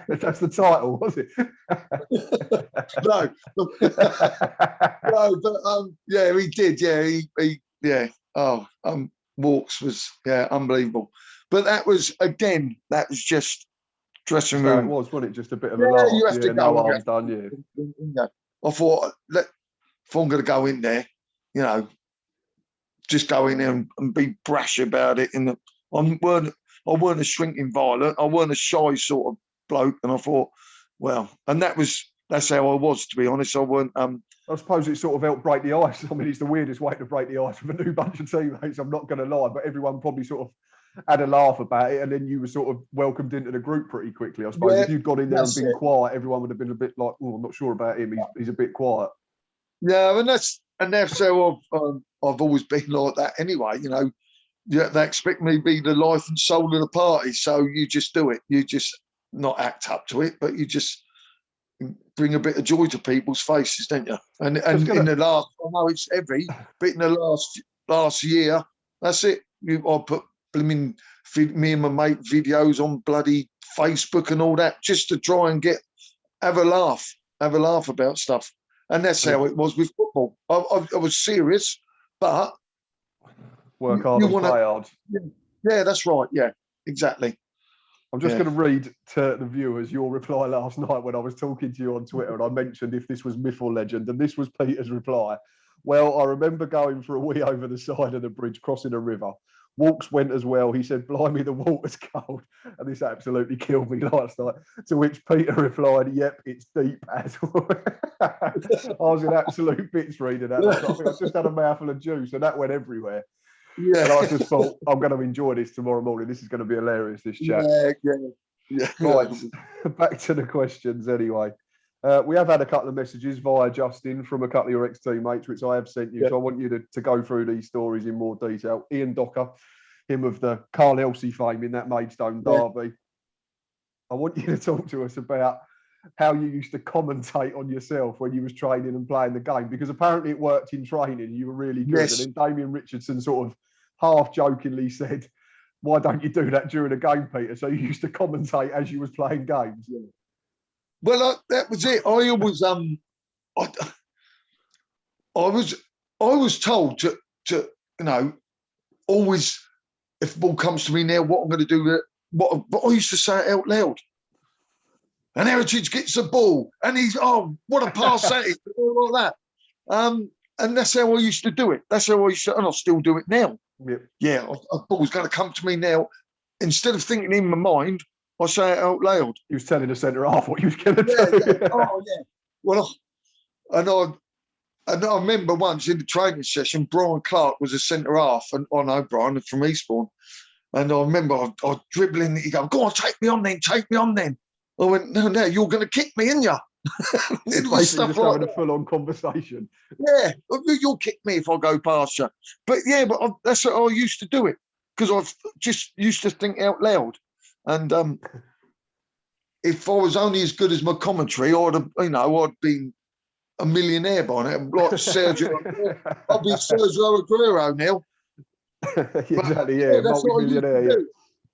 S1: That's the title, was it?
S2: No. No, but yeah, he did. Yeah, he yeah. Oh, Walks was unbelievable. But that was just dressing room.
S1: So it was, wasn't it? Just a bit of a laugh.
S2: You have to go.
S1: No harm's done, yeah.
S2: I thought, if I'm going to go in there, just go in there and be brash about it. I weren't a shrinking violet. I weren't a shy sort of bloke. And I thought, well, and that's how I was, to be honest. I weren't.
S1: I suppose it sort of helped break the ice. I mean, it's the weirdest way to break the ice with a new bunch of teammates. I'm not going to lie, but everyone probably sort of had a laugh about it, and then you were sort of welcomed into the group pretty quickly. I suppose if you'd gone in there and been quiet, everyone would have been a bit like, "Oh, I'm not sure about him. He's a bit quiet."
S2: Yeah, and that's how I've always been like that anyway. They expect me to be the life and soul of the party, so you just do it. You just not act up to it, but you just bring a bit of joy to people's faces, don't you? And in the last, I know it's heavy, but in the last year, that's it. I put me and my mate videos on bloody Facebook and all that, just to try and have a laugh about stuff. And that's how it was with football. I was serious, but
S1: work hard and play hard.
S2: Yeah, that's right. Yeah, exactly.
S1: I'm just going to read to the viewers your reply last night when I was talking to you on Twitter, and I mentioned if this was myth or legend, and this was Peter's reply. Well, I remember going for a wee over the side of the bridge, crossing a river. Walks went as well. He said, blimey, the water's cold. And this absolutely killed me last night. To which Peter replied, yep, it's deep as well. I was in absolute bits reading that. I think I just had a mouthful of juice, and that went everywhere. Yeah. And I just thought, I'm going to enjoy this tomorrow morning. This is going to be hilarious, this chat.
S2: Yeah.
S1: Right, back to the questions anyway. We have had a couple of messages via Justin from a couple of your ex-teammates, which I have sent you. So I want you to go through these stories in more detail. Ian Docker, him of the Carl Elsey fame in that Maidstone derby. I want you to talk to us about how you used to commentate on yourself when you was training and playing the game, because apparently it worked in training. You were really good.
S2: Yes.
S1: And then Damien Richardson sort of half jokingly said, why don't you do that during a game, Peter? So you used to commentate as you was playing games.
S2: Yeah. Well, that was it. I was told to always, if the ball comes to me now, what I'm going to do. But I used to say it out loud. And Heritage gets the ball, and he's what a pass that is, all like that. And that's how I used to do it. That's how I used to, and I still do it now.
S1: Yep.
S2: Yeah, a ball's going to come to me now. Instead of thinking in my mind, I say it out loud.
S1: He was telling the centre half what he was going to do.
S2: Yeah. Oh, yeah. Well, I remember once in the training session, Brian Clark was a centre half, and I know Brian from Eastbourne. And I remember I was dribbling. He go on, take me on then. I went, no, you're going to kick me, ain't you?
S1: It's
S2: It was
S1: basically
S2: stuff
S1: just
S2: like
S1: having a
S2: that.
S1: full-on conversation.
S2: Yeah, you'll kick me if I go past you. But yeah, that's how I used to do it because I just used to think out loud. And if I was only as good as my commentary, I'd have, I'd been a millionaire by now. Like Sergio, I'd be Sergio Aguero now.
S1: Exactly,
S2: Yeah,
S1: yeah,
S2: that's what I used to
S1: multi-millionaire, yeah.
S2: do.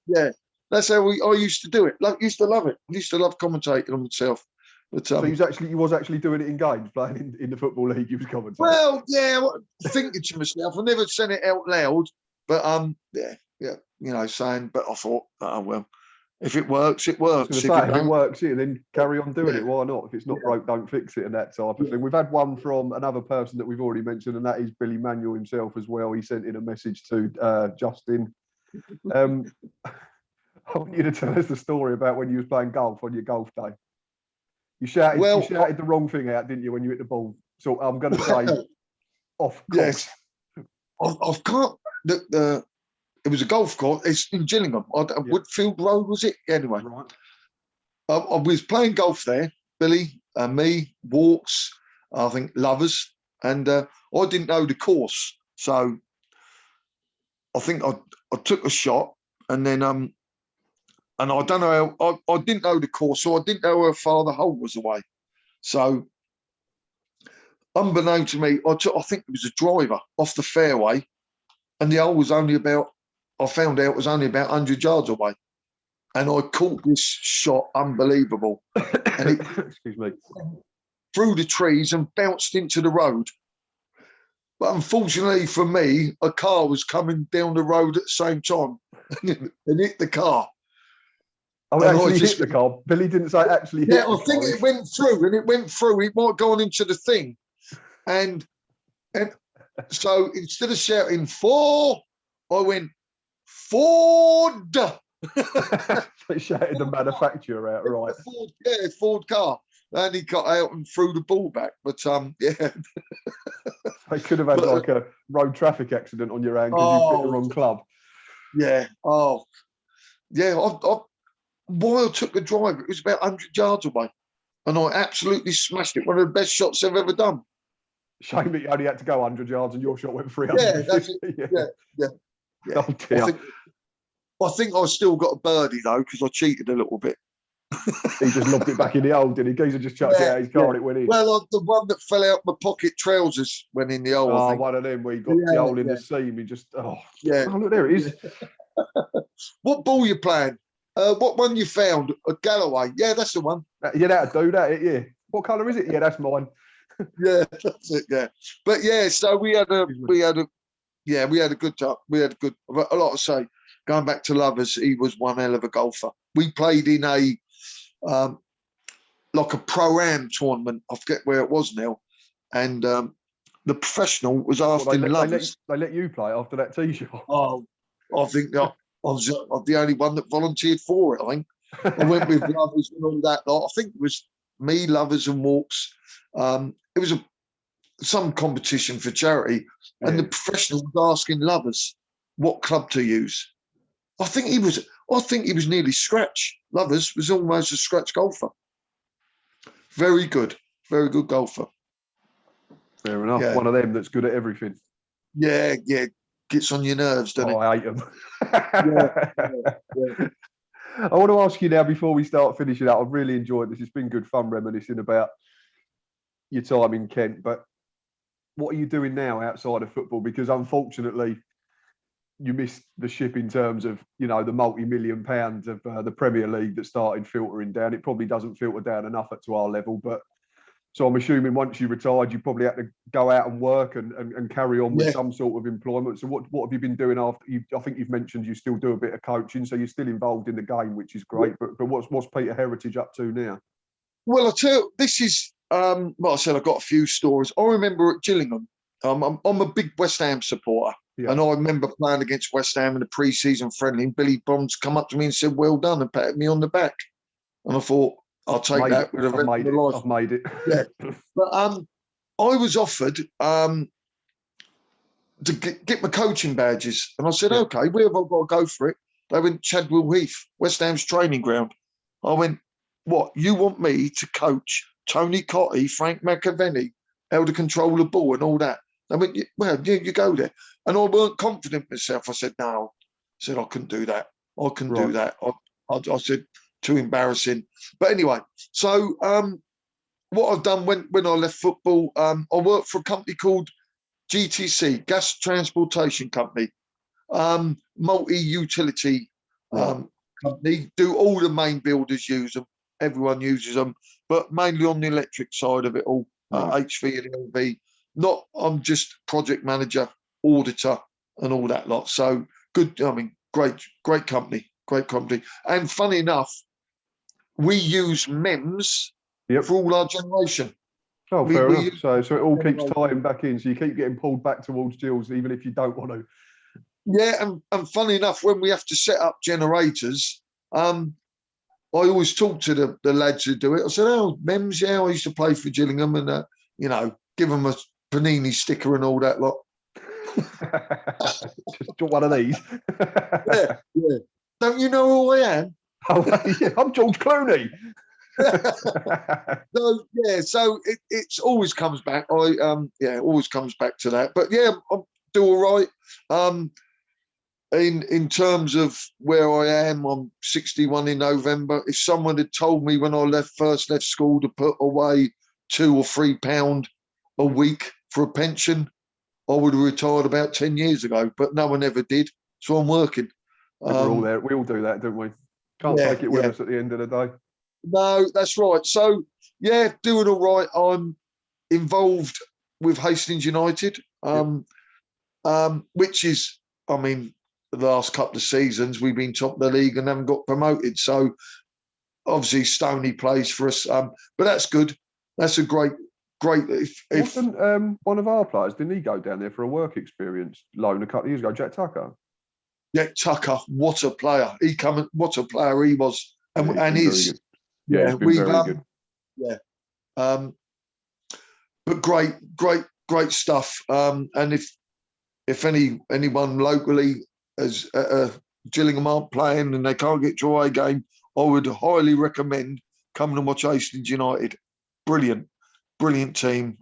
S2: Yeah, that's how I used to do it. Like, used to love it. I used to love commentating on myself. But
S1: So you was actually doing it in games, playing in the football league. You was commentating.
S2: well, yeah, thinking to myself, I never said it out loud, but yeah, saying. But I thought, oh well, if it works, it
S1: I was
S2: works.
S1: going to
S2: If
S1: say,
S2: it
S1: if it
S2: don't,
S1: works, yeah, then carry on doing
S2: yeah,
S1: it. Why not? If it's not
S2: yeah,
S1: broke, don't fix it, and that type of
S2: yeah.
S1: thing. We've had one from another person that we've already mentioned, and that is Billy Manuel himself as well. He sent in a message to Justin. I want you to tell us the story about when you was playing golf on your golf day. You
S2: Well,
S1: shouted the wrong thing out, didn't you, when you hit the ball? So I'm going to say off course.
S2: yes, I've got the. It was a golf course. It's in Gillingham. Woodfield Road, was it? Anyway,
S1: Right.
S2: I was playing golf there. Billy, me, Walks, I think Lovers, and I didn't know the course, so I think I took a shot, and then and I don't know how I didn't know the course, so I didn't know how far the hole was away. So unbeknown to me, I think it was a driver off the fairway, and the hole was only about. I found out it was only about 100 yards away, and I caught this shot, unbelievable, and it
S1: Excuse me.
S2: through the trees and bounced into the road. But unfortunately for me, a car was coming down the road at the same time and hit the car.
S1: Oh,
S2: And
S1: actually hit the car. Billy didn't say actually hit
S2: yeah,
S1: the
S2: I think
S1: car.
S2: it went through, and it went through. It might go on into the thing, and so instead of shouting "four," I went Ford.
S1: They shouted the manufacturer out, right?
S2: Ford car. And he got out and threw the ball back. But yeah.
S1: They could have had like a road traffic accident on your hand because you picked the wrong club.
S2: Yeah. Oh, yeah. While I took the drive, it was about 100 yards away. And I absolutely smashed it. One of the best shots I've ever done.
S1: Shame that you only had to go 100 yards and your shot went 350.
S2: Yeah, that's it. Yeah.
S1: Oh dear.
S2: I think I still got a birdie though, because I cheated a little bit.
S1: He just lobbed it back in the hole, didn't he? Geezer just chucked it out his car and it went in.
S2: Well, the one that fell out my pocket trousers went in the hole.
S1: Oh, one of them where you got the hole in the seam. He just, oh, look, there it is.
S2: What ball you playing? What one you found? A Galloway. Yeah, that's the one.
S1: Yeah, that'd do that. Yeah. What colour is it? Yeah, that's mine.
S2: Yeah, that's it. Yeah, but yeah, so we had a good time. We had a good. A lot to say. Going back to Lovers, he was one hell of a golfer. We played in a like a pro-am tournament. I forget where it was now, and the professional was asking Lovers.
S1: They let you play after that tee shot.
S2: Oh, I think that I was the only one that volunteered for it. I think I went with Lovers and all that. I think it was me, Lovers, and Walks. It was some competition for charity, and the professional was asking Lovers what club to use. I think he was nearly scratch. Lovers was almost a scratch golfer. Very good golfer.
S1: Fair enough. Yeah. One of them that's good at everything.
S2: Yeah. Gets on your nerves, doesn't it?
S1: I hate them. I want to ask you now, before we start finishing up, I've really enjoyed this. It's been good fun reminiscing about your time in Kent. But what are you doing now outside of football? Because unfortunately, you missed the ship in terms of, the multi-million pounds of the Premier League that started filtering down. It probably doesn't filter down enough to our level. But so I'm assuming once you retired, you probably had to go out and work and carry on with some sort of employment. So what have you been doing after? I think you've mentioned you still do a bit of coaching, so you're still involved in the game, which is great. But what's Peter Heritage up to now?
S2: Well, I'll tell you, this is, like I said, I've got a few stories. I remember at Gillingham, I'm a big West Ham supporter. Yeah. And I remember playing against West Ham in the pre-season friendly, and Billy Bonds come up to me and said, "Well done," and patted me on the back. And I thought, I'll take that with a rest of my life.
S1: I've made it.
S2: Yeah. But I was offered to get my coaching badges. And I said, okay, where have I got to go for it? They went, Chadwell Heath, West Ham's training ground. I went, what? You want me to coach Tony Cotty, Frank McAvenny, how to control the ball and all that. I went, well, yeah, you go there. And I weren't confident myself. I said, no. I said, I couldn't do that. I couldn't do that. I said, too embarrassing. But anyway, so what I've done when I left football, I worked for a company called GTC, Gas Transportation Company, multi-utility company. Do all the main builders use them. Everyone uses them, but mainly on the electric side of it all, HV and LV. I'm just project manager, auditor, and all that lot. So good. I mean, great company. And funny enough, we use MEMS for all our generation.
S1: Oh, fair enough. So it all keeps tying back in. So you keep getting pulled back towards Gills, even if you don't want to.
S2: Yeah, and funny enough, when we have to set up generators, I always talk to the lads who do it. I said, oh, MEMS, yeah, I used to play for Gillingham and, give them a Panini sticker and all that lot.
S1: Just one of these.
S2: Yeah. Don't you know who I am?
S1: Oh, yeah, I'm George Clooney.
S2: So it's always comes back. Always comes back to that. But yeah, I do all right. In terms of where I am, I'm 61 in November. If someone had told me when I first left school to put away £2 or £3 a week for a pension, I would have retired about 10 years ago. But no one ever did, so I'm working.
S1: We're all there. We all do that, don't we? Can't take it with us at the end of the day.
S2: No, that's right. So yeah, doing all right. I'm involved with Hastings United, which is, I mean, the last couple of seasons we've been top of the league and haven't got promoted. So obviously Stoney plays for us, but that's good. That's a great.
S1: Wasn't one of our players, didn't he go down there for a work experience loan a couple of years ago? Jack Tucker.
S2: Jack Tucker, what a player! What a player he was, and is.
S1: Yeah, he's been very good.
S2: Yeah, but great stuff. And if anyone locally as Gillingham aren't playing and they can't get to away game, I would highly recommend coming and watch Hastings United. Brilliant team.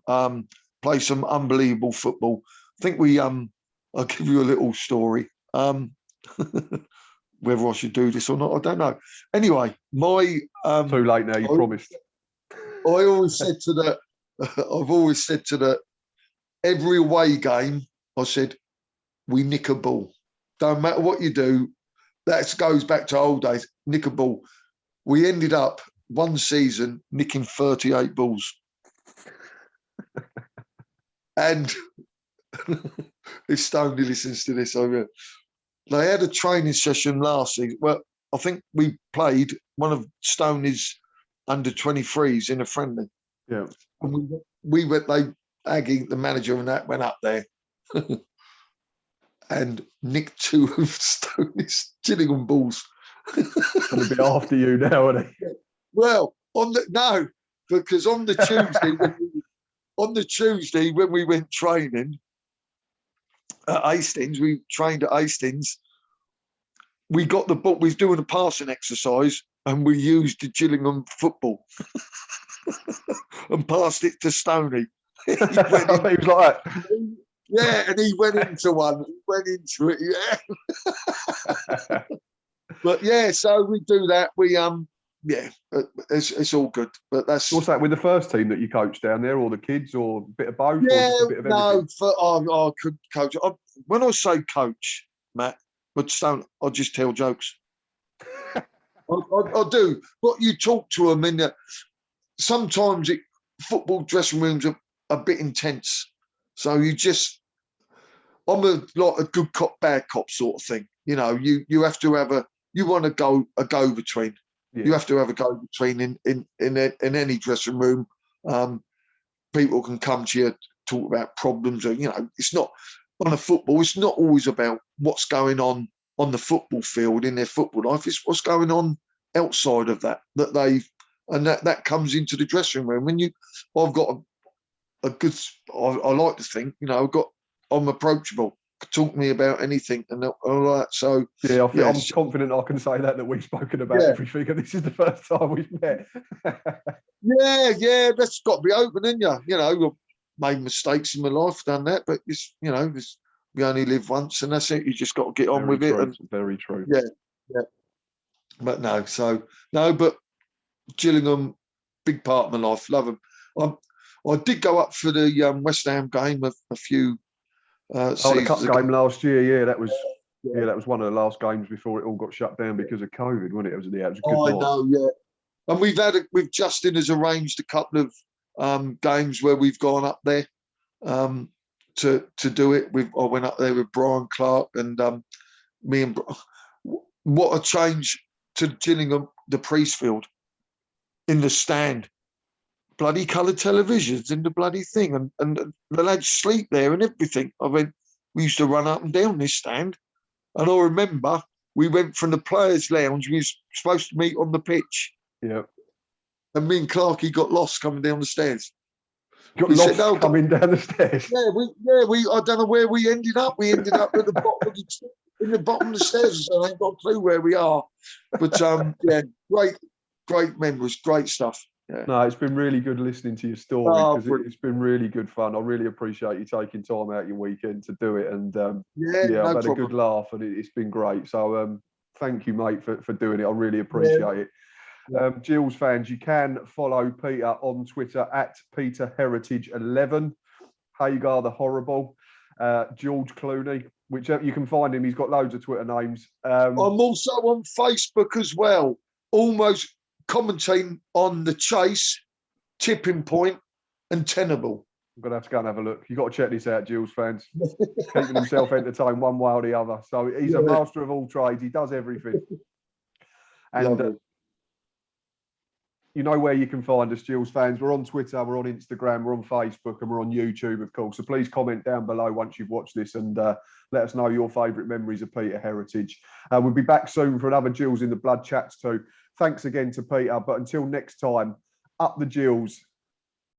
S2: Play some unbelievable football. I think I'll give you a little story. Whether I should do this or not, I don't know. Anyway,
S1: too late now. You promised.
S2: I've always said to the every away game, I said, we nick a ball. Don't matter what you do. That goes back to old days. Nick a ball. We ended up one season nicking 38 balls. And if Stoney listens to this, they had a training session last season. Well, I think we played one of Stoney's under 23s in a friendly.
S1: Yeah.
S2: And Aggie, the manager, and that went up there and nicked 2 of Stoney's Gillingham balls.
S1: Going to be after you now, isn't he?
S2: Well, because on the Tuesday when we went training at Hastings, we trained at Hastings. We got the ball. We was doing a passing exercise, and we used the Gillingham football and passed it to Stoney. He was like that. Yeah, and he went into one. He went into it. Yeah. But yeah, so we do that. We it's all good. But that's
S1: what's that with the first team that you coach down there, or the kids, or a bit of both?
S2: Yeah,
S1: or just a bit of everything?
S2: I could coach. When I say coach, Matt, but I just tell jokes. I do. But you talk to them, and sometimes football dressing rooms are a bit intense. So I'm a good cop, bad cop sort of thing. You know, you have to have you want to go a go between. Yeah. You have to have a go between in any dressing room. People can come to you, talk about problems, or it's not on a football. It's not always about what's going on the football field in their football life. It's what's going on outside of that that comes into the dressing room. I've got a good. I like to think I'm approachable. talk to me about anything, and all that. So
S1: yeah, I think I'm
S2: yes,
S1: confident I can say that we've spoken about everything, and this is the first time we've met.
S2: yeah, that's got to be open, isn't you? You know, I've made mistakes in my life, done that, but it's, you know, we only live once, and that's it. You just got to get on
S1: Very
S2: with
S1: true,
S2: it. And
S1: very true.
S2: yeah, yeah. But no, so no, but Gillingham, big part of my life. Love them. I did go up for the West Ham game a few
S1: The cup
S2: seasons ago.
S1: game last year, yeah, that was
S2: Yeah.
S1: that was one of the last games before it all got shut down because of COVID, wasn't it? It was a good
S2: I
S1: night.
S2: know, yeah. And with Justin has arranged a couple of games where we've gone up there to do it. I went up there with Brian Clark and me and what a change to Gillingham, the Priestfield in the stand. Bloody coloured televisions in the bloody thing, and the lads sleep there and everything. We used to run up and down this stand, and I remember we went from the players' lounge. We was supposed to meet on the pitch,
S1: Yeah,
S2: and me and Clarkey got lost coming down the stairs.
S1: got
S2: He
S1: lost
S2: said, "No,
S1: coming down the stairs."
S2: we. I don't know where we ended up. We ended up at the bottom of in the bottom of the stairs. So I ain't got a clue where we are. But yeah, great memories, great stuff. Yeah.
S1: No, it's been really good listening to your story because it's been really good fun. I really appreciate you taking time out your weekend to do it, and
S2: no
S1: I've had
S2: problem.
S1: a good laugh, and it's been great. So thank you, mate, for doing it. I really appreciate it.
S2: Yeah.
S1: Gills fans, you can follow Peter on Twitter at PeterHeritage11. Hagar the Horrible, George Clooney, whichever you can find him. He's got loads of Twitter names.
S2: I'm also on Facebook as well, almost commentating on The Chase, Tipping Point, and Tenable.
S1: I'm going to have to go and have a look. You've got to check this out, Gills fans. Keeping himself entertained one way or the other. So he's a master of all trades. He does everything. And you know where you can find us, Gills fans. We're on Twitter, we're on Instagram, we're on Facebook, and we're on YouTube, of course. So please comment down below once you've watched this and let us know your favourite memories of Peter Heritage. We'll be back soon for another Gills in the Blood chats too. Thanks again to Peter. But until next time, up the Gills.